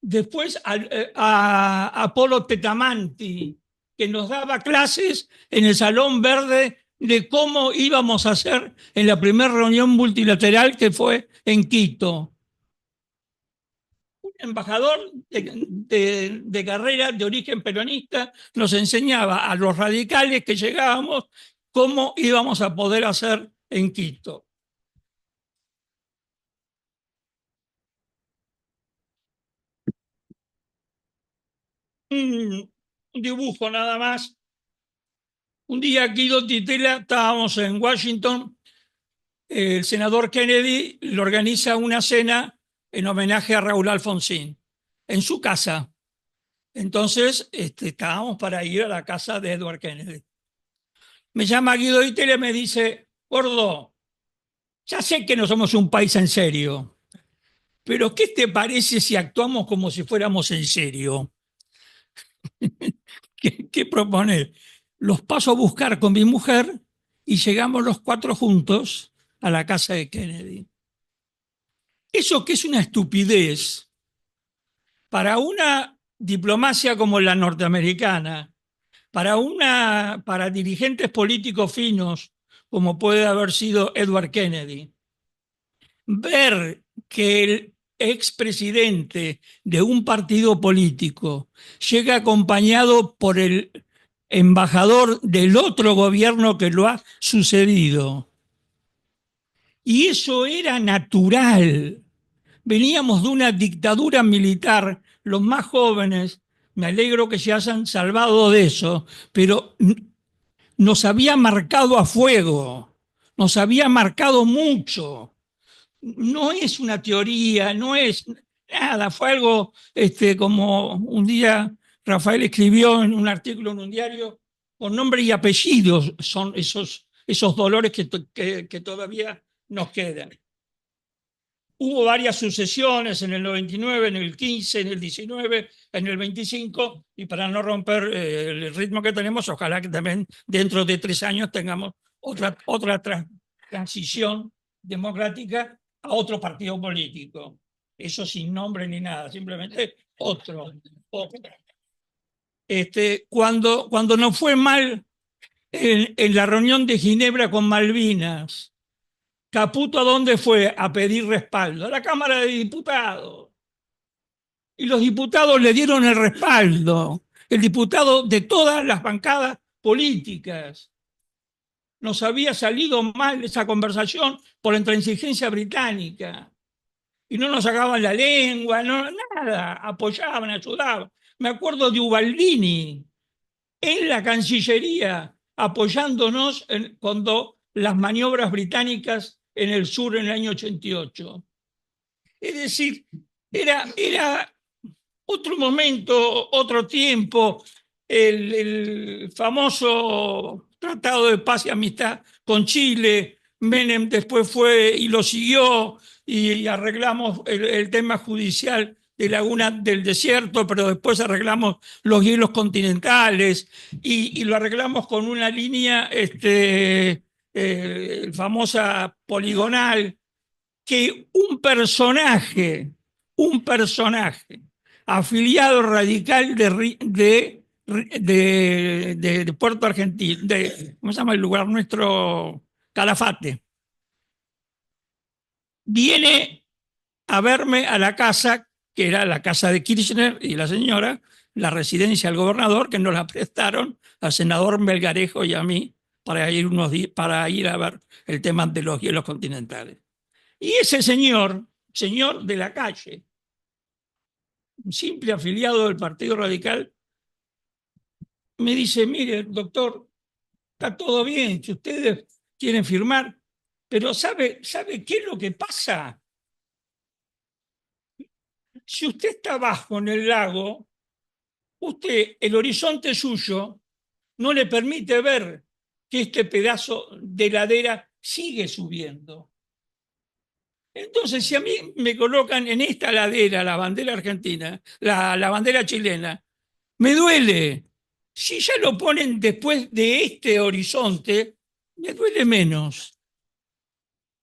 Después a Apolo Tetamanti, que nos daba clases en el Salón Verde de cómo íbamos a hacer en la primera reunión multilateral que fue en Quito. Un embajador de carrera de origen peronista nos enseñaba a los radicales que llegábamos cómo íbamos a poder hacer en Quito. Un dibujo nada más. Un día Guido Titela, estábamos en Washington, el senador Kennedy le organiza una cena en homenaje a Raúl Alfonsín, en su casa. Entonces estábamos para ir a la casa de Edward Kennedy. Me llama Guido Titela y me dice: gordo, ya sé que no somos un país en serio, pero ¿qué te parece si actuamos como si fuéramos en serio? ¿Qué proponer? Los paso a buscar con mi mujer y llegamos los cuatro juntos a la casa de Kennedy. Eso que es una estupidez para una diplomacia como la norteamericana, para dirigentes políticos finos como puede haber sido Edward Kennedy, ver que el expresidente de un partido político llega acompañado por el embajador del otro gobierno que lo ha sucedido. Y eso era natural. Veníamos de una dictadura militar, los más jóvenes, me alegro que se hayan salvado de eso, pero nos había marcado a fuego, nos había marcado mucho. No es una teoría, no es nada, fue algo como un día Rafael escribió en un artículo en un diario, con nombre y apellidos son esos dolores que todavía nos quedan. Hubo varias sucesiones en el 99, en el 15, en el 19, en el 25, y para no romper el ritmo que tenemos, ojalá que también dentro de 3 años tengamos otra transición democrática a otro partido político. Eso sin nombre ni nada, simplemente otro. cuando nos fue mal en la reunión de Ginebra con Malvinas, Caputo, ¿a dónde fue? A pedir respaldo, a la Cámara de Diputados. Y los diputados le dieron el respaldo, el diputado de todas las bancadas políticas. Nos había salido mal esa conversación por la intransigencia británica. Y no nos sacaban la lengua, no, nada, apoyaban, ayudaban. Me acuerdo de Ubaldini en la Cancillería apoyándonos cuando las maniobras británicas en el sur en el año 88. Es decir, era otro momento, otro tiempo. El famoso Tratado de Paz y Amistad con Chile, Menem después fue y lo siguió, y arreglamos el tema judicial de Laguna del Desierto, pero después arreglamos los hielos continentales y lo arreglamos con una línea famosa poligonal, que un personaje afiliado radical de Puerto Argentino, ¿cómo se llama el lugar nuestro? Calafate, viene a verme a la casa, que era la casa de Kirchner y la señora, la residencia del gobernador, que nos la prestaron al senador Melgarejo y a mí para ir a ver el tema de los hielos continentales. Y ese señor de la calle, un simple afiliado del Partido Radical, me dice: mire, doctor, está todo bien, si ustedes quieren firmar, pero ¿sabe qué es lo que pasa? Si usted está abajo en el lago, el horizonte suyo no le permite ver que este pedazo de ladera sigue subiendo. Entonces, si a mí me colocan en esta ladera la bandera argentina, la bandera chilena, me duele. Si ya lo ponen después de este horizonte, me duele menos.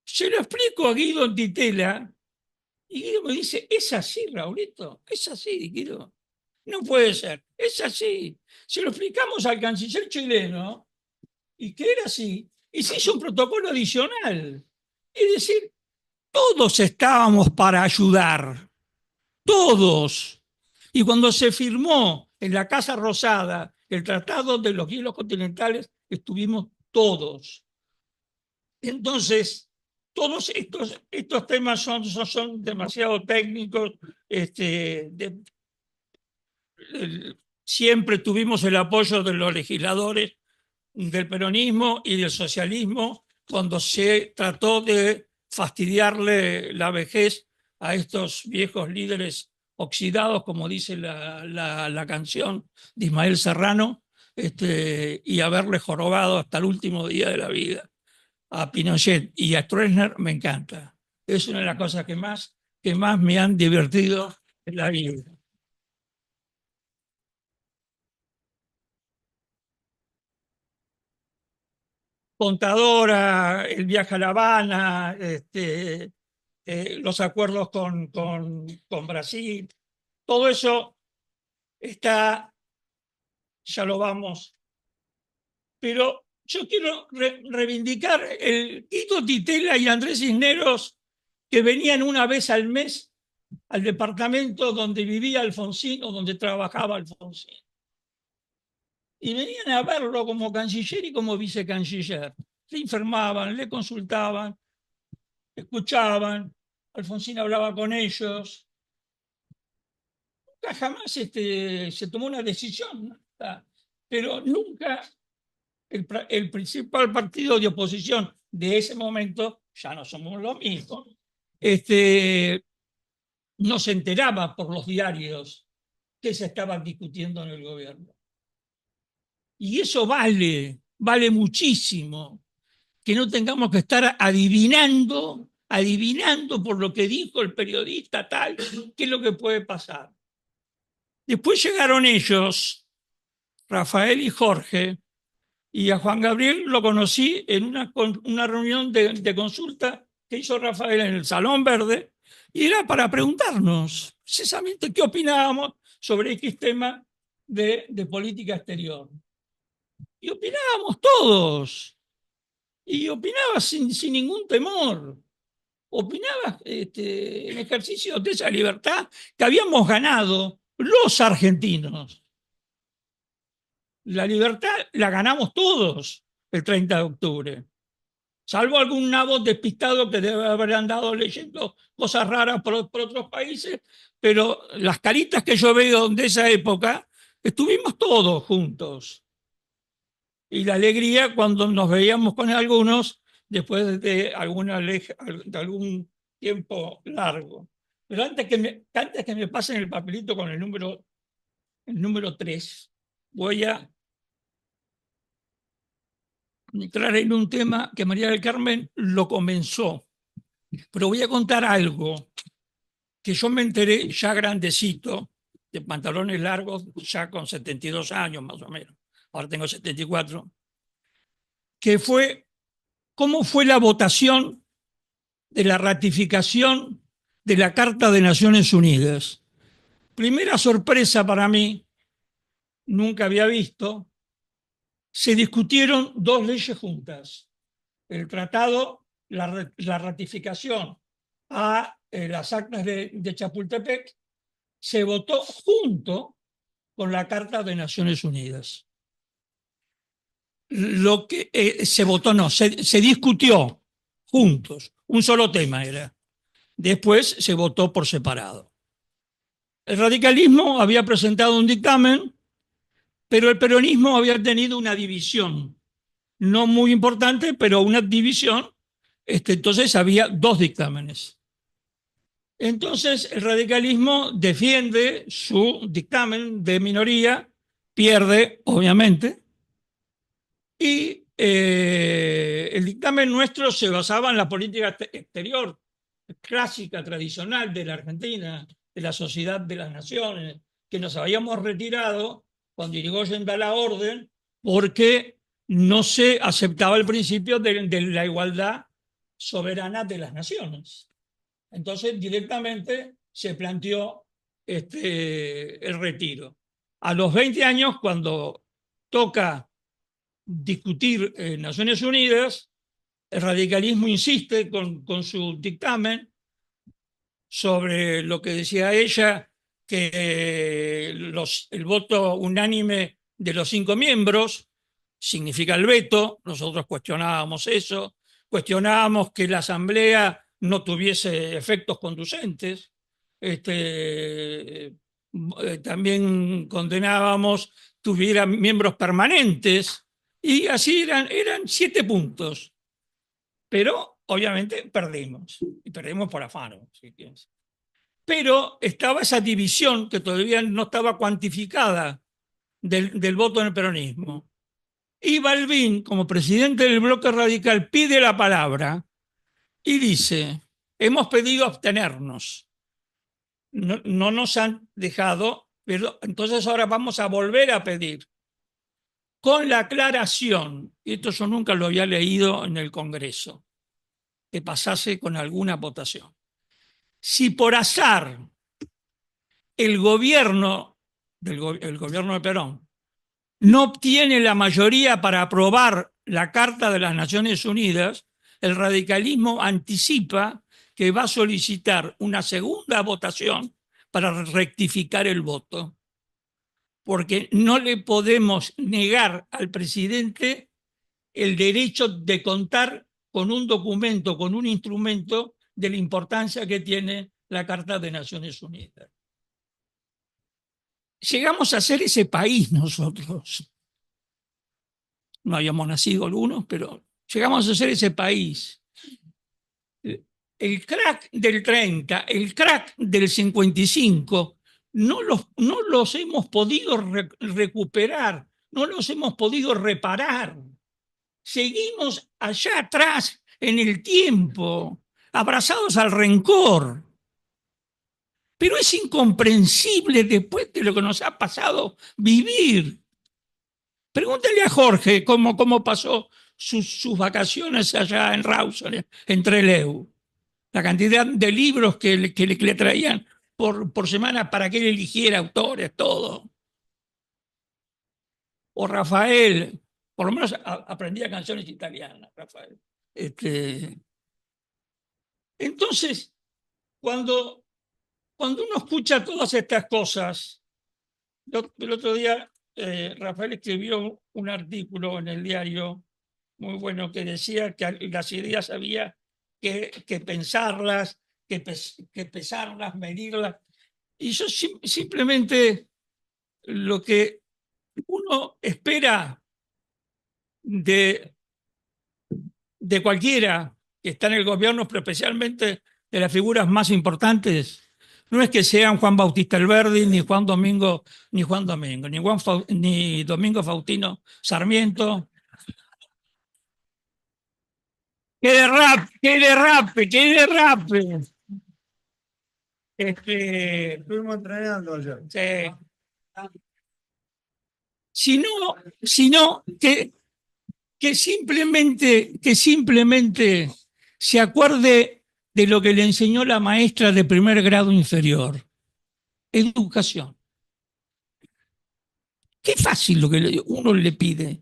Se lo explico a Guido Antitela, y Guido me dice: es así, Raulito, es así, Guido. No puede ser, es así. Se lo explicamos al canciller chileno, y que era así, y se hizo un protocolo adicional. Es decir, todos estábamos para ayudar, todos. Y cuando se firmó en la Casa Rosada el Tratado de los Hielos Continentales, estuvimos todos. Entonces, todos estos temas son demasiado técnicos. Siempre tuvimos el apoyo de los legisladores del peronismo y del socialismo cuando se trató de fastidiarle la vejez a estos viejos líderes oxidados, como dice la canción de Ismael Serrano, y haberle jorobado hasta el último día de la vida. A Pinochet y a Stroessner me encanta. Es una de las cosas que más me han divertido en la vida. Contadora, el viaje a La Habana, los acuerdos con Brasil, todo eso está, ya lo vamos. Pero yo quiero reivindicar el Guido Antitela y Andrés Cisneros, que venían una vez al mes al departamento donde vivía Alfonsín o donde trabajaba Alfonsín. Y venían a verlo como canciller y como vicecanciller. Le informaban, le consultaban, escuchaban. Alfonsín hablaba con ellos. Nunca jamás se tomó una decisión, ¿no? Pero nunca el principal partido de oposición de ese momento, ya no somos lo mismo, no se enteraba por los diarios que se estaban discutiendo en el gobierno. Y eso vale muchísimo, que no tengamos que estar adivinando por lo que dijo el periodista tal, qué es lo que puede pasar. Después llegaron ellos, Rafael y Jorge, y a Juan Gabriel lo conocí en una reunión de consulta que hizo Rafael en el Salón Verde, y era para preguntarnos precisamente qué opinábamos sobre X tema de política exterior. Y opinábamos todos. Y opinaba sin ningún temor. Opinaba en ejercicio de esa libertad que habíamos ganado los argentinos. La libertad la ganamos todos el 30 de octubre. Salvo algún nabo despistado que debe haber andado leyendo cosas raras por otros países, pero las caritas que yo veo de esa época, estuvimos todos juntos. Y la alegría cuando nos veíamos con algunos después de algún tiempo largo. Pero antes que me pasen el papelito con el número 3, voy a entrar en un tema que María del Carmen lo comenzó. Pero voy a contar algo que yo me enteré ya grandecito, de pantalones largos, ya con 72 años más o menos. Ahora tengo 74. Que fue cómo fue la votación de la ratificación de la Carta de Naciones Unidas. Primera sorpresa para mí, nunca había visto, se discutieron dos leyes juntas. El tratado, la ratificación a las actas de Chapultepec, se votó junto con la Carta de Naciones Unidas. Lo que se votó, no, se discutió juntos, un solo tema era. Después se votó por separado. El radicalismo había presentado un dictamen, pero el peronismo había tenido una división, no muy importante, pero una división. Entonces había dos dictámenes. Entonces el radicalismo defiende su dictamen de minoría, pierde, obviamente, y el dictamen nuestro se basaba en la política exterior clásica, tradicional de la Argentina, de la sociedad de las naciones, que nos habíamos retirado cuando Irigoyen da la orden porque no se aceptaba el principio de la igualdad soberana de las naciones. Entonces directamente se planteó el retiro. A los 20 años, cuando toca discutir en Naciones Unidas, el radicalismo insiste con su dictamen sobre lo que decía ella, que el voto unánime de los 5 miembros significa el veto. Nosotros cuestionábamos eso, cuestionábamos que la Asamblea no tuviese efectos conducentes. También condenábamos tuviera miembros permanentes, y así eran 7 puntos. Pero obviamente perdimos, y perdimos por afano. Pero estaba esa división que todavía no estaba cuantificada del voto en el peronismo. Y Balbín, como presidente del bloque radical, pide la palabra y dice: hemos pedido abstenernos, no nos han dejado, pero entonces ahora vamos a volver a pedir, con la aclaración, y esto yo nunca lo había leído en el Congreso, que pasase con alguna votación. Si por azar el gobierno de Perón no obtiene la mayoría para aprobar la Carta de las Naciones Unidas, el radicalismo anticipa que va a solicitar una segunda votación para rectificar el voto, porque no le podemos negar al presidente el derecho de contar con un documento, con un instrumento de la importancia que tiene la Carta de Naciones Unidas. Llegamos a ser ese país nosotros. No habíamos nacido algunos, pero llegamos a ser ese país. El crack del 30, el crack del 55, no los hemos podido recuperar, no los hemos podido reparar. Seguimos allá atrás en el tiempo, abrazados al rencor. Pero es incomprensible después de lo que nos ha pasado vivir. Pregúntale a Jorge cómo pasó sus vacaciones allá en Rawson, en Trelew. La cantidad de libros que le traían por semana para que él eligiera autores, todo. o Rafael, por lo menos aprendía canciones italianas, Rafael. Entonces, cuando uno escucha todas estas cosas, el otro día Rafael escribió un artículo en el diario muy bueno que decía que las ideas había que pensarlas, que pesarlas, medirlas. Y yo simplemente lo que uno espera de cualquiera que está en el gobierno, pero especialmente de las figuras más importantes, no es que sean Juan Bautista Alberdi, ni ni Domingo Faustino Sarmiento. ¡Qué derrape! ¡Qué derrape! ¡Qué derrape! Estuvimos entrenando ayer. Sí. Sino que simplemente se acuerde de lo que le enseñó la maestra de primer grado inferior. Educación. Qué fácil lo que uno le pide.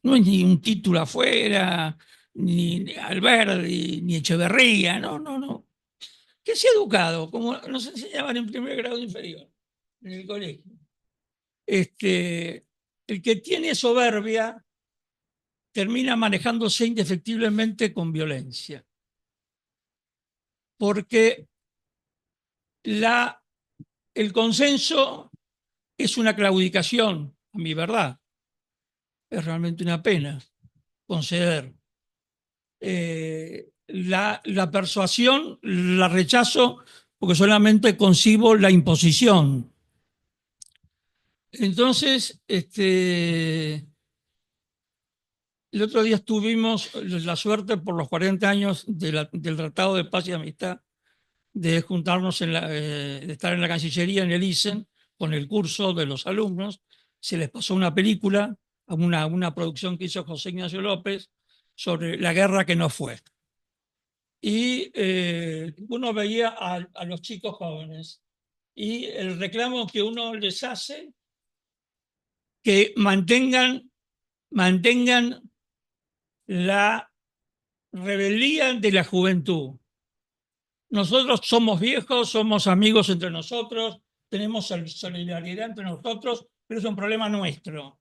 No es ni un título afuera, ni Alberdi, ni Echeverría, no. Que sea educado, como nos enseñaban en primer grado inferior, en el colegio. El que tiene soberbia termina manejándose indefectiblemente con violencia. Porque el consenso es una claudicación, a mi verdad. Es realmente una pena conceder. La persuasión la rechazo porque solamente concibo la imposición. Entonces, el otro día tuvimos la suerte por los 40 años del Tratado de Paz y Amistad de juntarnos, de estar en la Cancillería, en el ISEN, con el curso de los alumnos. Se les pasó una película, una producción que hizo José Ignacio López sobre la guerra que no fue. Y uno veía a los chicos jóvenes y el reclamo que uno les hace, que mantengan la rebeldía de la juventud. Nosotros somos viejos, somos amigos entre nosotros, tenemos solidaridad entre nosotros, pero es un problema nuestro.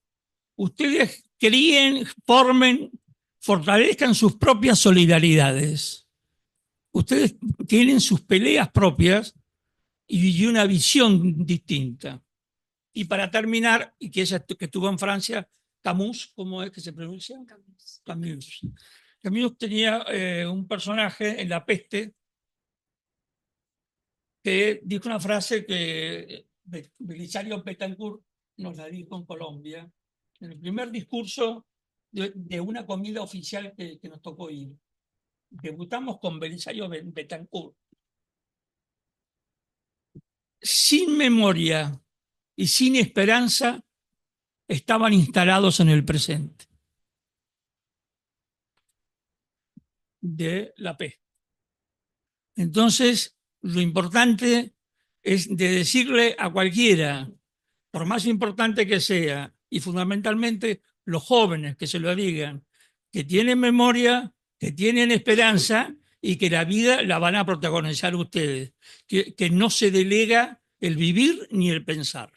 Ustedes críen, formen, fortalezcan sus propias solidaridades. Ustedes tienen sus peleas propias y una visión distinta. Y para terminar, y que estuvo en Francia, Camus, ¿cómo es que se pronuncia? Camus tenía un personaje en La Peste que dijo una frase que Belisario Betancourt nos la dijo en Colombia, en el primer discurso de una comida oficial que nos tocó ir. Debutamos con Belisario Betancourt. Sin memoria y sin esperanza estaban instalados en el presente de la peste. Entonces, lo importante es de decirle a cualquiera, por más importante que sea, y fundamentalmente los jóvenes que se lo digan, que tienen memoria, que tienen esperanza y que la vida la van a protagonizar ustedes, que no se delega el vivir ni el pensar.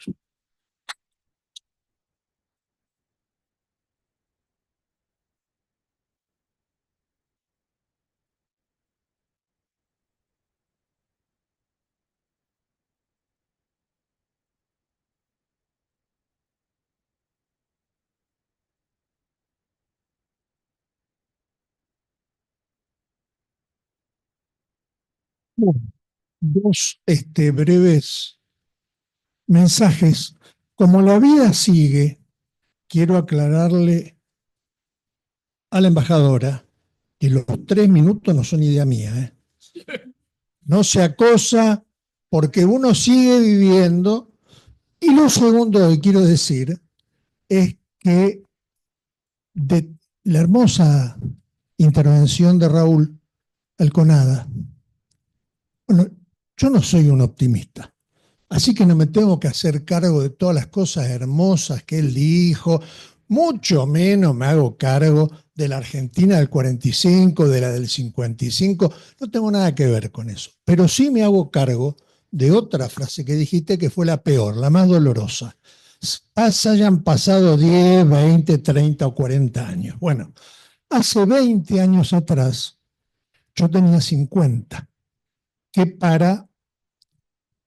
Dos breves mensajes. Como la vida sigue, quiero aclararle a la embajadora que los 3 minutos no son idea mía. No se acosa porque uno sigue viviendo. Y lo segundo que quiero decir es que de la hermosa intervención de Raúl Alconada, bueno, yo no soy un optimista, Así que no me tengo que hacer cargo de todas las cosas hermosas que él dijo, mucho menos me hago cargo de la Argentina del 45, de la del 55, no tengo nada que ver con eso. Pero sí me hago cargo de otra frase que dijiste que fue la peor, la más dolorosa. Hayan pasado 10, 20, 30 o 40 años. Bueno, hace 20 años atrás yo tenía 50, que para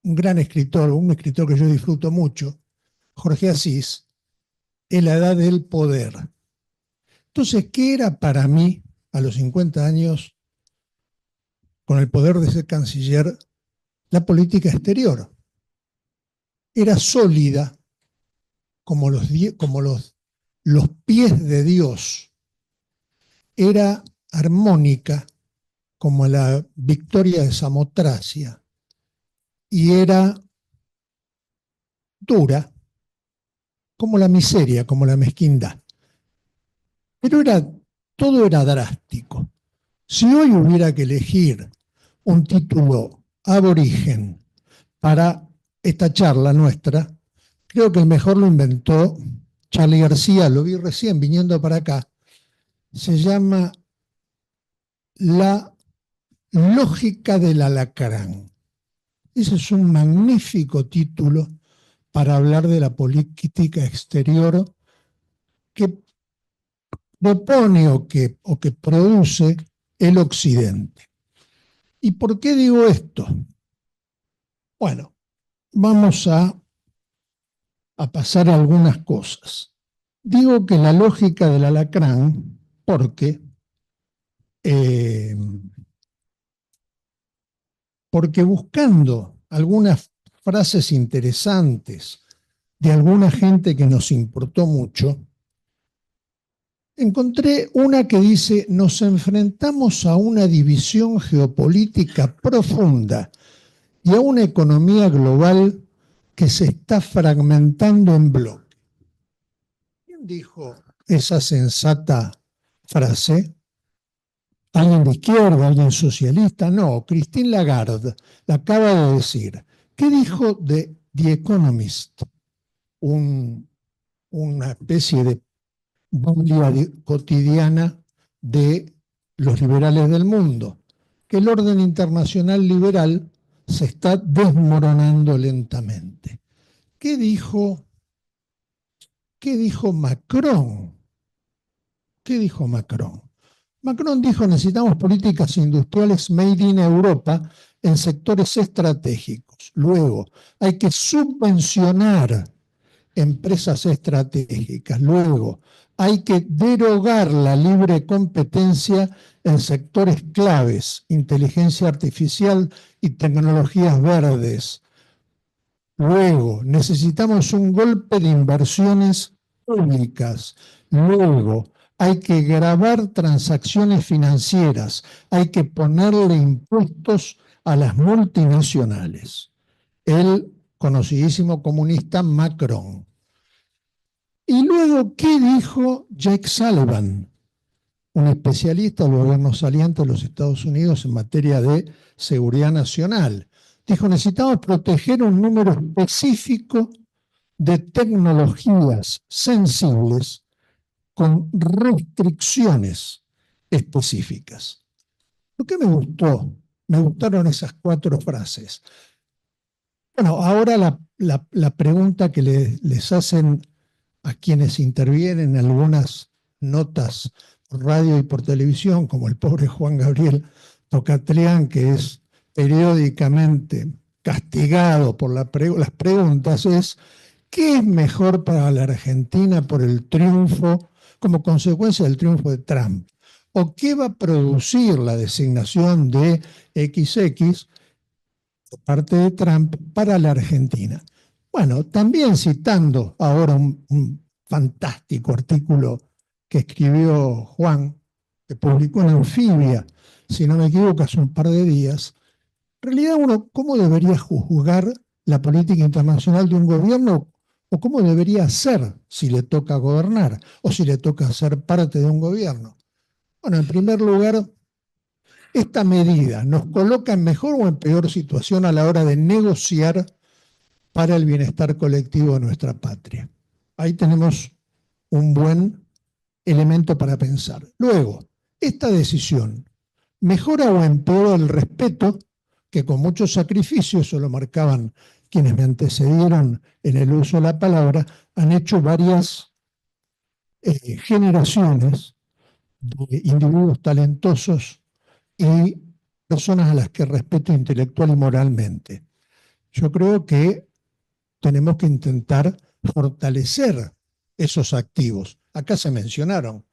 un gran escritor, un escritor que yo disfruto mucho, Jorge Asís, es la edad del poder. Entonces, ¿qué era para mí a los 50 años, con el poder de ser canciller, la política exterior? Era sólida como los pies de Dios. Era armónica como la victoria de Samotracia. Y era dura como la miseria, como la mezquindad. Pero todo era drástico. Si hoy hubiera que elegir un título aborigen para esta charla nuestra, creo que el mejor lo inventó Charly García, lo vi recién viniendo para acá. Se llama La lógica del alacrán. Ese es un magnífico título para hablar de la política exterior que propone o que produce el Occidente. ¿Y por qué digo esto? Bueno, vamos a pasar algunas cosas. Digo que la lógica del alacrán porque buscando algunas frases interesantes de alguna gente que nos importó mucho, encontré una que dice: nos enfrentamos a una división geopolítica profunda y a una economía global que se está fragmentando en bloque. ¿Quién dijo esa sensata frase? ¿Alguien de izquierda, alguien socialista? No, Christine Lagarde la acaba de decir. ¿Qué dijo de The Economist? Una especie de Biblia cotidiana de los liberales del mundo, que el orden internacional liberal se está desmoronando lentamente. ¿Qué dijo Macron? ¿Qué dijo Macron? Macron dijo: necesitamos políticas industriales made in Europa en sectores estratégicos. Luego, hay que subvencionar empresas estratégicas. Luego, hay que derogar la libre competencia en sectores claves, inteligencia artificial y tecnologías verdes. Luego, necesitamos un golpe de inversiones públicas. Luego, hay que gravar transacciones financieras. Hay que ponerle impuestos a las multinacionales. El conocidísimo comunista Macron. Y luego, ¿qué dijo Jake Sullivan, un especialista del gobierno saliente de los Estados Unidos en materia de seguridad nacional? Dijo: necesitamos proteger un número específico de tecnologías sensibles con restricciones específicas. ¿Por qué me gustó? Me gustaron esas 4 frases. Bueno, ahora la pregunta que les hacen a quienes intervienen en algunas notas por radio y por televisión, como el pobre Juan Gabriel Tocatlián, que es periódicamente castigado por las preguntas, es: ¿qué es mejor para la Argentina por el triunfo, como consecuencia del triunfo de Trump? ¿O qué va a producir la designación de XX por parte de Trump para la Argentina? Bueno, también citando ahora un fantástico artículo que escribió Juan, que publicó en Anfibia, si no me equivoco, hace un par de días. En realidad, uno, ¿cómo debería juzgar la política internacional de un gobierno? ¿O cómo debería ser si le toca gobernar o si le toca ser parte de un gobierno? Bueno, en primer lugar, esta medida nos coloca en mejor o en peor situación a la hora de negociar para el bienestar colectivo de nuestra patria. Ahí tenemos un buen elemento para pensar. Luego, esta decisión mejora o empeora el respeto que con muchos sacrificios, eso lo marcaban quienes me antecedieron en el uso de la palabra, han hecho varias generaciones de individuos talentosos y personas a las que respeto intelectual y moralmente. Yo creo que tenemos que intentar fortalecer esos activos. Acá se mencionaron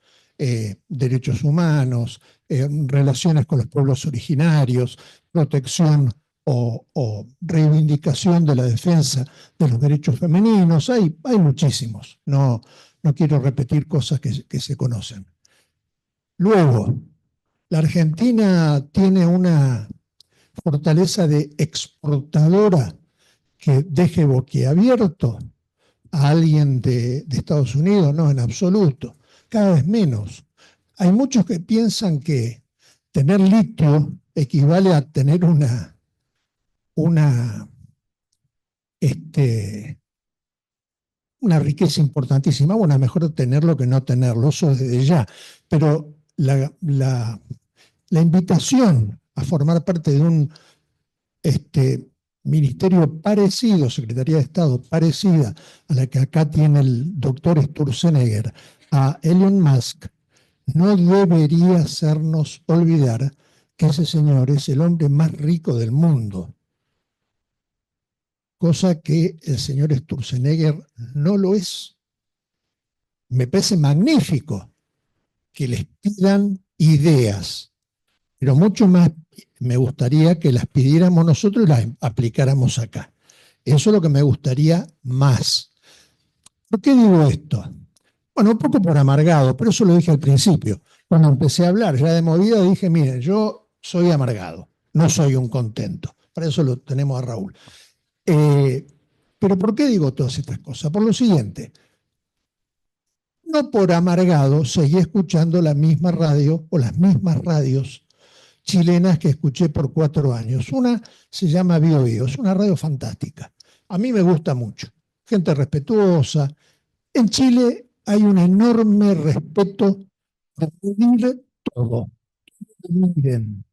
derechos humanos, relaciones con los pueblos originarios, protección o reivindicación de la defensa de los derechos femeninos. Hay muchísimos. No quiero repetir cosas que se conocen. Luego, la Argentina tiene una fortaleza de exportadora que deje boquiabierto a alguien de Estados Unidos, no, en absoluto, cada vez menos. Hay muchos que piensan que tener litio equivale a tener una riqueza importantísima. Bueno, es mejor tenerlo que no tenerlo, eso desde ya. Pero la invitación a formar parte de un ministerio parecido, Secretaría de Estado parecida a la que acá tiene el doctor Sturzenegger, a Elon Musk, no debería hacernos olvidar que ese señor es el hombre más rico del mundo, cosa que el señor Sturzenegger no lo es. Me parece magnífico que les pidan ideas, pero mucho más me gustaría que las pidiéramos nosotros y las aplicáramos acá. Eso es lo que me gustaría más. ¿Por qué digo esto? Bueno, un poco por amargado, pero eso lo dije al principio. Cuando empecé a hablar ya de movida dije, miren, yo soy amargado, no soy un contento. Para eso lo tenemos a Raúl. Pero ¿por qué digo todas estas cosas? Por lo siguiente. No por amargado seguí escuchando la misma radio o las mismas radios chilenas que escuché por 4 años. Una se llama Bio Bio, es una radio fantástica. A mí me gusta mucho. Gente respetuosa. En Chile hay un enorme respeto por medir todo. Miren,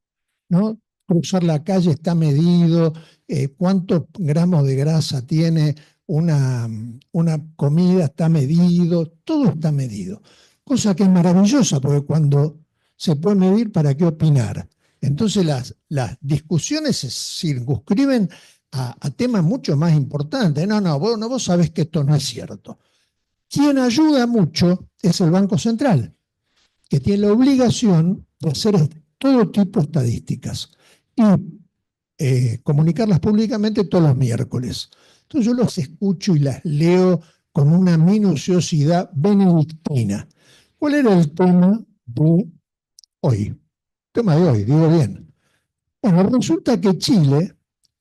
¿no? Cruzar la calle está medido, cuántos gramos de grasa tiene una comida está medido, todo está medido. Cosa que es maravillosa, porque cuando se puede medir, ¿para qué opinar? Entonces las discusiones se circunscriben a temas mucho más importantes. Vos sabés que esto no es cierto. Quien ayuda mucho es el Banco Central, que tiene la obligación de hacer todo tipo de estadísticas y comunicarlas públicamente todos los miércoles. Entonces yo los escucho y las leo con una minuciosidad benedictina. ¿Cuál era el tema de hoy? Tema de hoy, digo bien. Bueno, resulta que Chile,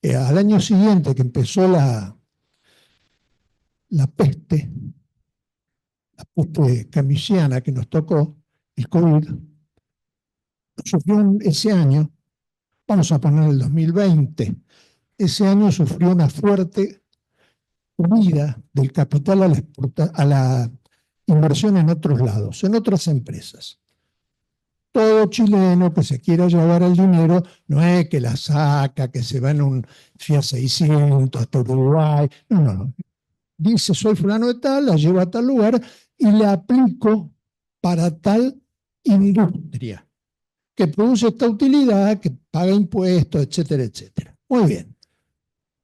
al año siguiente que empezó la peste camisiana que nos tocó, el COVID, sufrió ese año, vamos a poner el 2020, ese año sufrió una fuerte huida del capital a la inversión en otros lados, en otras empresas. Todo chileno que se quiera llevar el dinero no es que la saca, que se va en un Fiat 600 hasta Uruguay. No. Dice, soy fulano de tal, la llevo a tal lugar y la aplico para tal industria que produce esta utilidad, que paga impuestos, etcétera, etcétera. Muy bien.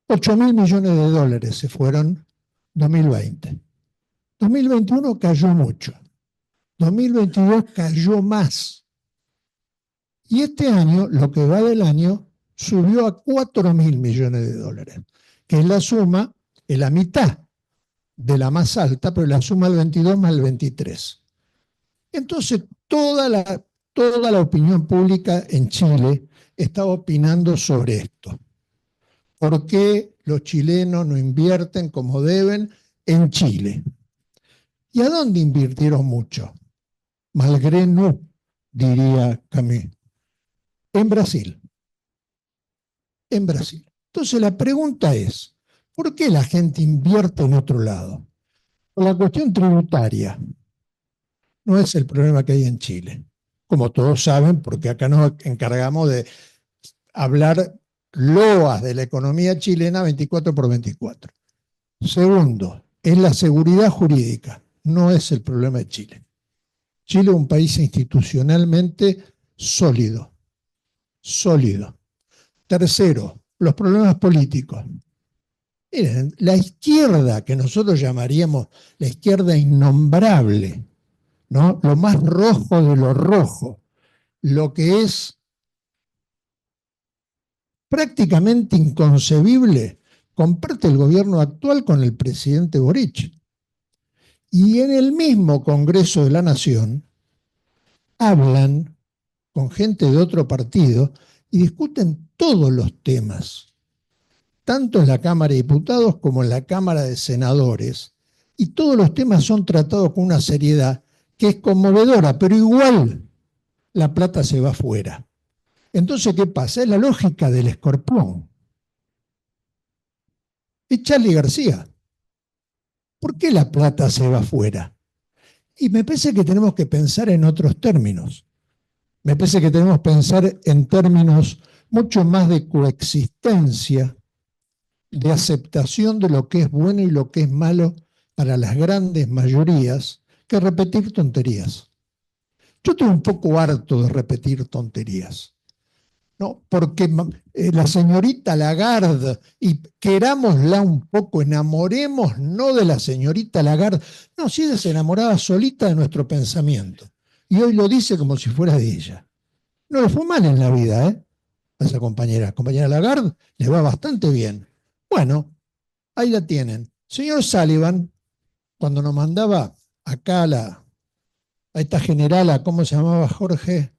8.000 millones de dólares se fueron 2020. 2021 cayó mucho. 2022 cayó más. Y este año, lo que va del año, subió a 4.000 millones de dólares, que es la suma, es la mitad de la más alta, pero la suma del 22 más el 23. Entonces, toda la opinión pública en Chile está opinando sobre esto. ¿Por qué los chilenos no invierten como deben en Chile? ¿Y a dónde invirtieron mucho? Malgré nous, diría Camus. En Brasil. En Brasil. Entonces la pregunta es, ¿Por qué la gente invierte en otro lado? Por la cuestión tributaria. No es el problema que hay en Chile. Como todos saben, porque acá nos encargamos de hablar loas de la economía chilena 24/24. Segundo, es la seguridad jurídica. No es el problema de Chile. Chile es un país institucionalmente sólido. Sólido. Tercero, los problemas políticos. Miren, la izquierda, que nosotros llamaríamos la izquierda innombrable, ¿no? Lo más rojo de lo rojo, lo que es prácticamente inconcebible, comparte el gobierno actual con el presidente Boric. Y en el mismo Congreso de la Nación hablan con gente de otro partido y discuten todos los temas, tanto en la Cámara de Diputados como en la Cámara de Senadores, y todos los temas son tratados con una seriedad que es conmovedora, pero igual la plata se va afuera. Entonces, ¿qué pasa? Es la lógica del escorpión. Es Charly García. ¿Por qué la plata se va afuera? Y me parece que tenemos que pensar en otros términos. Me parece que tenemos que pensar en términos mucho más de coexistencia, de aceptación de lo que es bueno y lo que es malo para las grandes mayorías, que repetir tonterías. Yo estoy un poco harto de repetir tonterías, ¿no? Porque la señorita Lagarde, y querámosla un poco, enamoremos no de la señorita Lagarde, no, si ella se enamoraba solita de nuestro pensamiento, y hoy lo dice como si fuera de ella. No le fue mal en la vida, a esa compañera Lagarde, le va bastante bien. Bueno, ahí la tienen. Señor Sullivan, cuando nos mandaba acá a esta generala, ¿cómo se llamaba Jorge?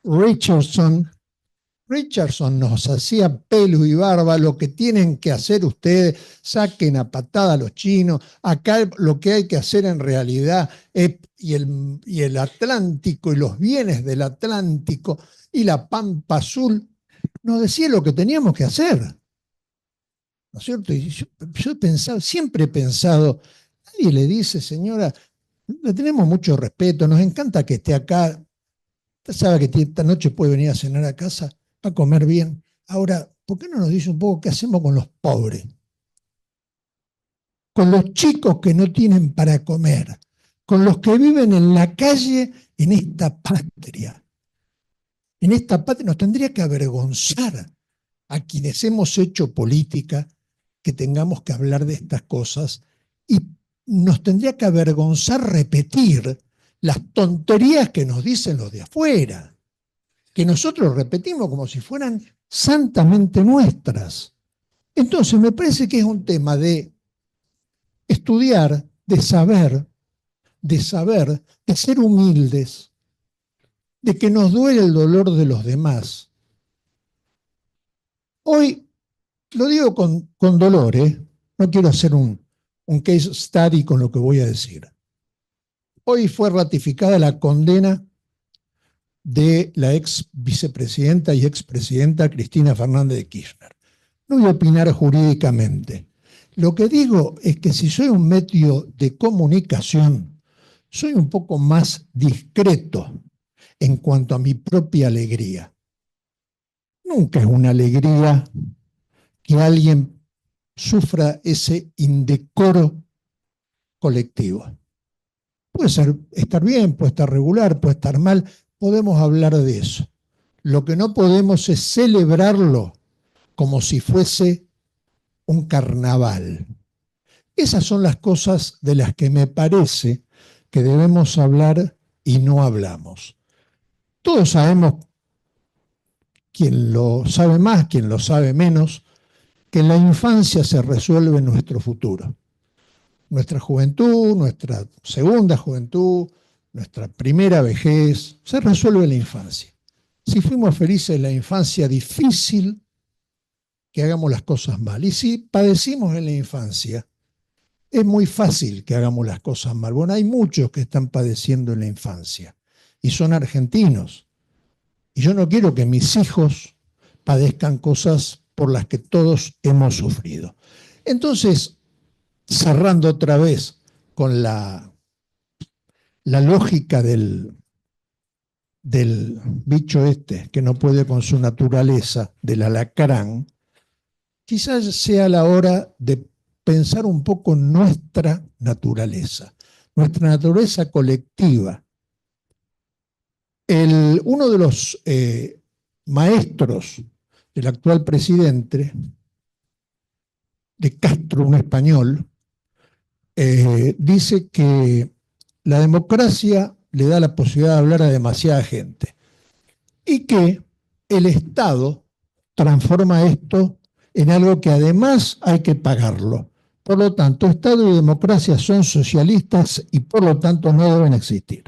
Richardson nos hacía pelo y barba, lo que tienen que hacer ustedes, saquen a patada a los chinos, acá lo que hay que hacer en realidad es, y el Atlántico y los bienes del Atlántico y la Pampa Azul, nos decía lo que teníamos que hacer, ¿no es cierto? Y yo he pensado, siempre he pensado, nadie le dice, señora, le tenemos mucho respeto, nos encanta que esté acá, usted sabe que esta noche puede venir a cenar a casa, a comer bien. Ahora, ¿por qué no nos dice un poco qué hacemos con los pobres? Con los chicos que no tienen para comer, con los que viven en la calle en esta patria. En esta patria nos tendría que avergonzar a quienes hemos hecho política que tengamos que hablar de estas cosas, y nos tendría que avergonzar repetir las tonterías que nos dicen los de afuera, que nosotros repetimos como si fueran santamente nuestras. Entonces me parece que es un tema de estudiar, de saber, de ser humildes, de que nos duele el dolor de los demás. Hoy, lo digo con dolor, no quiero hacer un case study con lo que voy a decir. Hoy fue ratificada la condena de la ex vicepresidenta y expresidenta Cristina Fernández de Kirchner. No voy a opinar jurídicamente. Lo que digo es que si soy un medio de comunicación, soy un poco más discreto en cuanto a mi propia alegría. Nunca es una alegría que alguien sufra ese indecoro colectivo. Puede estar bien, puede estar regular, puede estar mal, podemos hablar de eso. Lo que no podemos es celebrarlo como si fuese un carnaval. Esas son las cosas de las que me parece que debemos hablar y no hablamos. Todos sabemos, quien lo sabe más, quien lo sabe menos, que en la infancia se resuelve nuestro futuro. Nuestra juventud, nuestra segunda juventud, nuestra primera vejez, se resuelve en la infancia. Si fuimos felices en la infancia, difícil que hagamos las cosas mal. Y si padecimos en la infancia, es muy fácil que hagamos las cosas mal. Bueno, hay muchos que están padeciendo en la infancia y son argentinos. Y yo no quiero que mis hijos padezcan cosas por las que todos hemos sufrido. Entonces, cerrando otra vez con la lógica del bicho este que no puede con su naturaleza, del alacrán, quizás sea la hora de pensar un poco nuestra naturaleza colectiva. Uno de los maestros del actual presidente, de Castro, un español, dice que la democracia le da la posibilidad de hablar a demasiada gente y que el Estado transforma esto en algo que además hay que pagarlo. Por lo tanto, Estado y democracia son socialistas y por lo tanto no deben existir.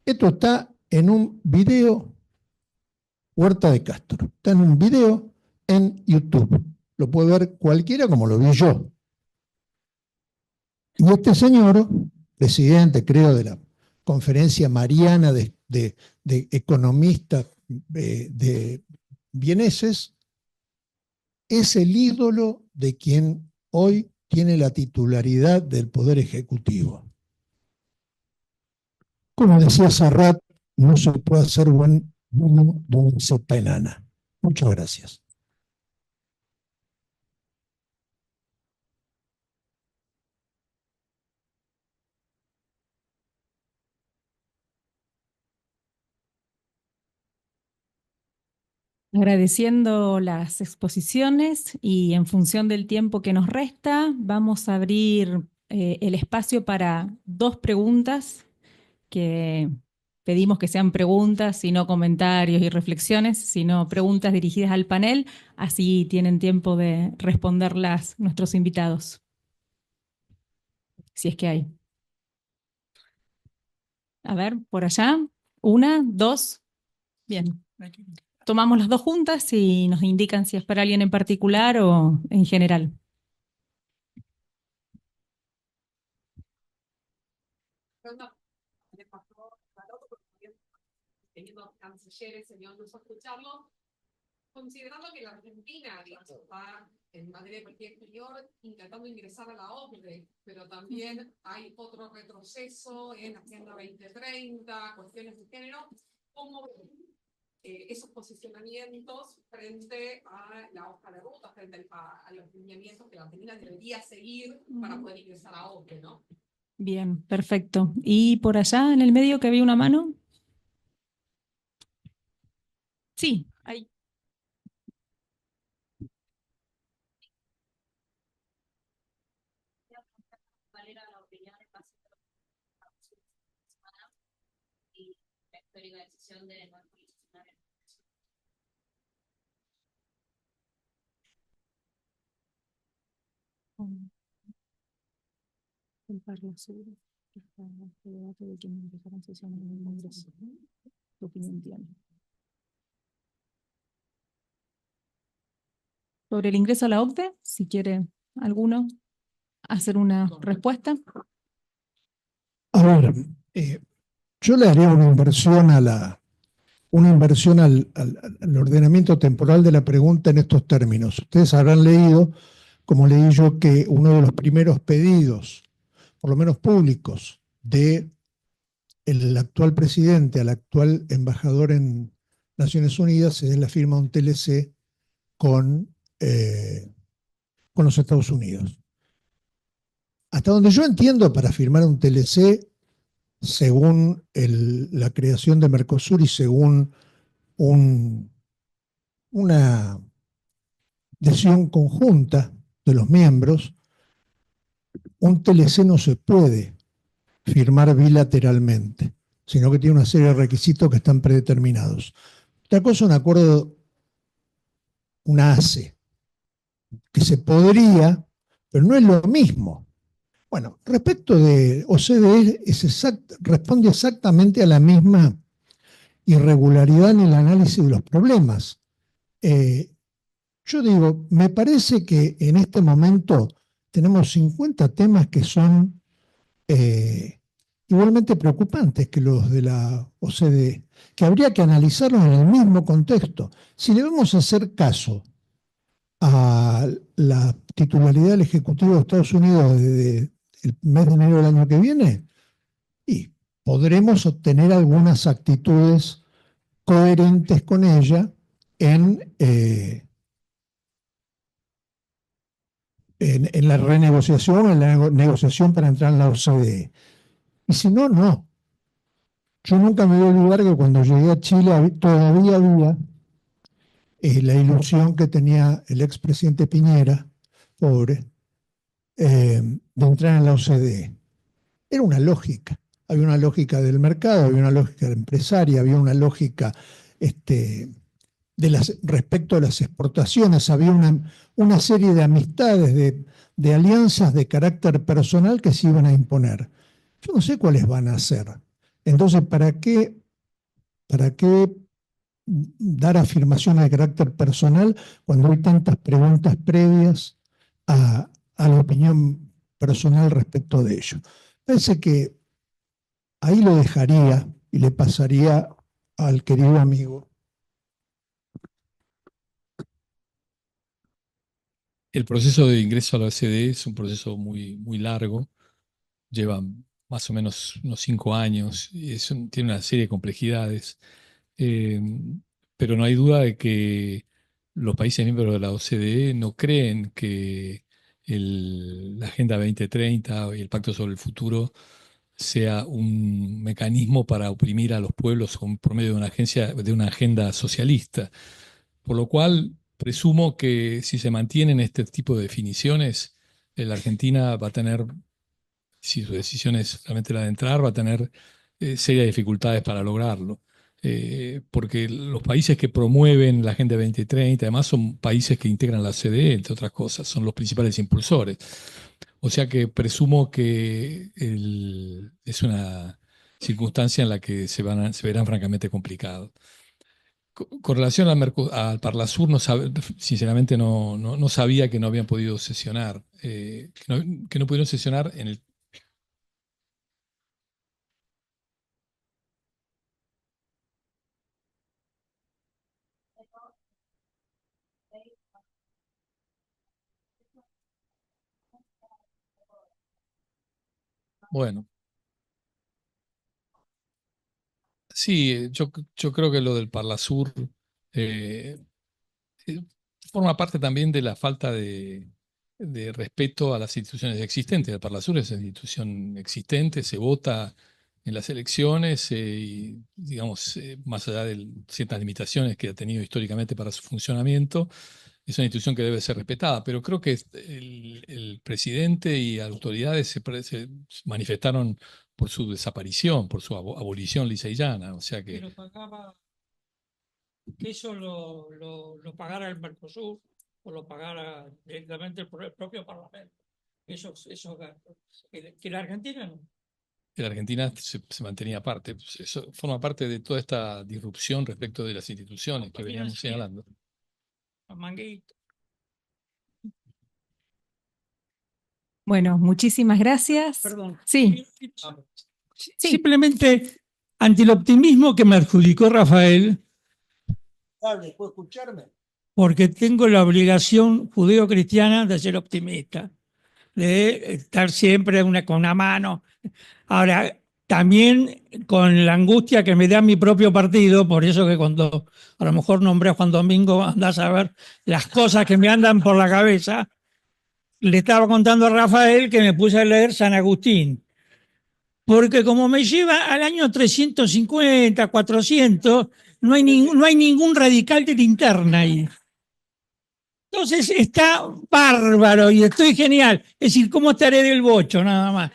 Esto está en un video, Huerta de Castro, está en un video en YouTube. Lo puede ver cualquiera como lo vi yo. Y este señor, presidente, creo, de la Conferencia Mariana de Economistas de vieneses, es el ídolo de quien hoy tiene la titularidad del Poder Ejecutivo. Como decía Serrat, no se puede hacer buen vino de sopa enana. Muchas gracias. Agradeciendo las exposiciones y en función del tiempo que nos resta, vamos a abrir el espacio para 2 preguntas que pedimos que sean preguntas y no comentarios y reflexiones, sino preguntas dirigidas al panel, así tienen tiempo de responderlas nuestros invitados, si es que hay. A ver, por allá, 1, 2, bien. Tomamos las 2 juntas y nos indican si es para alguien en particular o en general. Teniendo cancilleres, señor, nos escucharlo, considerando que la Argentina está en materia de política exterior intentando ingresar a la OCDE, pero también hay otro retroceso en Agenda 2030, cuestiones de género, ¿cómo esos posicionamientos frente a la hoja de ruta, frente a los lineamientos que la Argentina debería seguir para poder ingresar a OCDE, ¿no? Bien, perfecto. ¿Y por allá en el medio que había una mano? Sí, ahí. ¿Cuál era la opinión en base a y la histórica decisión de no institucionar? El Parla Sur, el debate de quienes empezaron sesiones en el Congreso. ¿Qué opinión tiene? Sobre el ingreso a la OCDE, si quiere alguno hacer una respuesta. A ver, yo le haría una inversión al ordenamiento temporal de la pregunta en estos términos. Ustedes habrán leído, como leí yo, que uno de los primeros pedidos, por lo menos públicos, del actual presidente al actual embajador en Naciones Unidas es la firma de un TLC con los Estados Unidos. Hasta donde yo entiendo, para firmar un TLC, según la creación de Mercosur y según una decisión conjunta de los miembros, un TLC no se puede firmar bilateralmente, sino que tiene una serie de requisitos que están predeterminados. Otra cosa es un acuerdo, una ACE, que se podría, pero no es lo mismo. Bueno, respecto de OCDE, responde exactamente a la misma irregularidad en el análisis de los problemas. Yo digo, me parece que en este momento tenemos 50 temas que son igualmente preocupantes que los de la OCDE, que habría que analizarlos en el mismo contexto. Si le vamos a hacer caso a la titularidad del Ejecutivo de Estados Unidos desde el mes de enero del año que viene, y podremos obtener algunas actitudes coherentes con ella en la renegociación, en la negociación para entrar en la OCDE. Y si no, no. Yo nunca me voy a olvidar que cuando llegué a Chile todavía había la ilusión que tenía el expresidente Piñera, pobre, de entrar en la OCDE. Era una lógica. Había una lógica del mercado, había una lógica empresaria, había una lógica respecto a las exportaciones, había una serie de amistades, de alianzas de carácter personal que se iban a imponer. Yo no sé cuáles van a ser. Entonces, para qué dar afirmaciones de carácter personal cuando hay tantas preguntas previas a la opinión personal respecto de ello? Parece que ahí lo dejaría y le pasaría al querido amigo. El proceso de ingreso a la OCDE es un proceso muy largo, lleva más o menos unos 5 años, y tiene una serie de complejidades. Eh, pero no hay duda de que los países miembros de la OCDE no creen que la Agenda 2030 y el Pacto sobre el Futuro sea un mecanismo para oprimir a los pueblos por medio de una agenda socialista. Por lo cual, presumo que si se mantienen este tipo de definiciones, la Argentina va a tener, si su decisión es realmente la de entrar, va a tener serias dificultades para lograrlo. Porque los países que promueven la Agenda 2030, además son países que integran la OCDE, entre otras cosas, son los principales impulsores. O sea que presumo que es una circunstancia en la que se verán francamente complicados. Con relación al Parlasur, sinceramente no sabía que no habían podido sesionar, que no pudieron sesionar en el... Bueno, sí, yo creo que lo del Parlasur eh, eh, forma parte también de la falta de respeto a las instituciones existentes. El Parlasur es una institución existente, se vota en las elecciones y, digamos, más allá de ciertas limitaciones que ha tenido históricamente para su funcionamiento, es una institución que debe ser respetada. Pero creo que el presidente y autoridades se manifestaron por su desaparición, por su abolición liseyana. O sea que Pero pagaba, que eso lo pagara el Mercosur o lo pagara directamente el propio Parlamento. Esos gastos. Que la Argentina no. la Argentina se mantenía aparte. Pues eso forma parte de toda esta disrupción respecto de las instituciones que veníamos señalando. Manguito. Bueno, muchísimas gracias. Perdón. Sí, sí. Simplemente, ante el optimismo que me adjudicó Rafael, Dale, ¿puedo escucharme? porque tengo la obligación judeo-cristiana de ser optimista, de estar siempre con una mano. Ahora, también con la angustia que me da mi propio partido, por eso que cuando a lo mejor nombré a Juan Domingo, andás a ver las cosas que me andan por la cabeza, le estaba contando a Rafael que me puse a leer San Agustín. Porque como me lleva al año 350, 400, no hay ningún radical de linterna ahí. Entonces está bárbaro y estoy genial. Es decir, ¿cómo estaré del bocho nada más?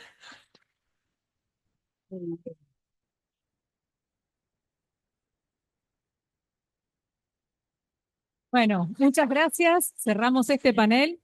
Bueno, muchas gracias. Cerramos este panel.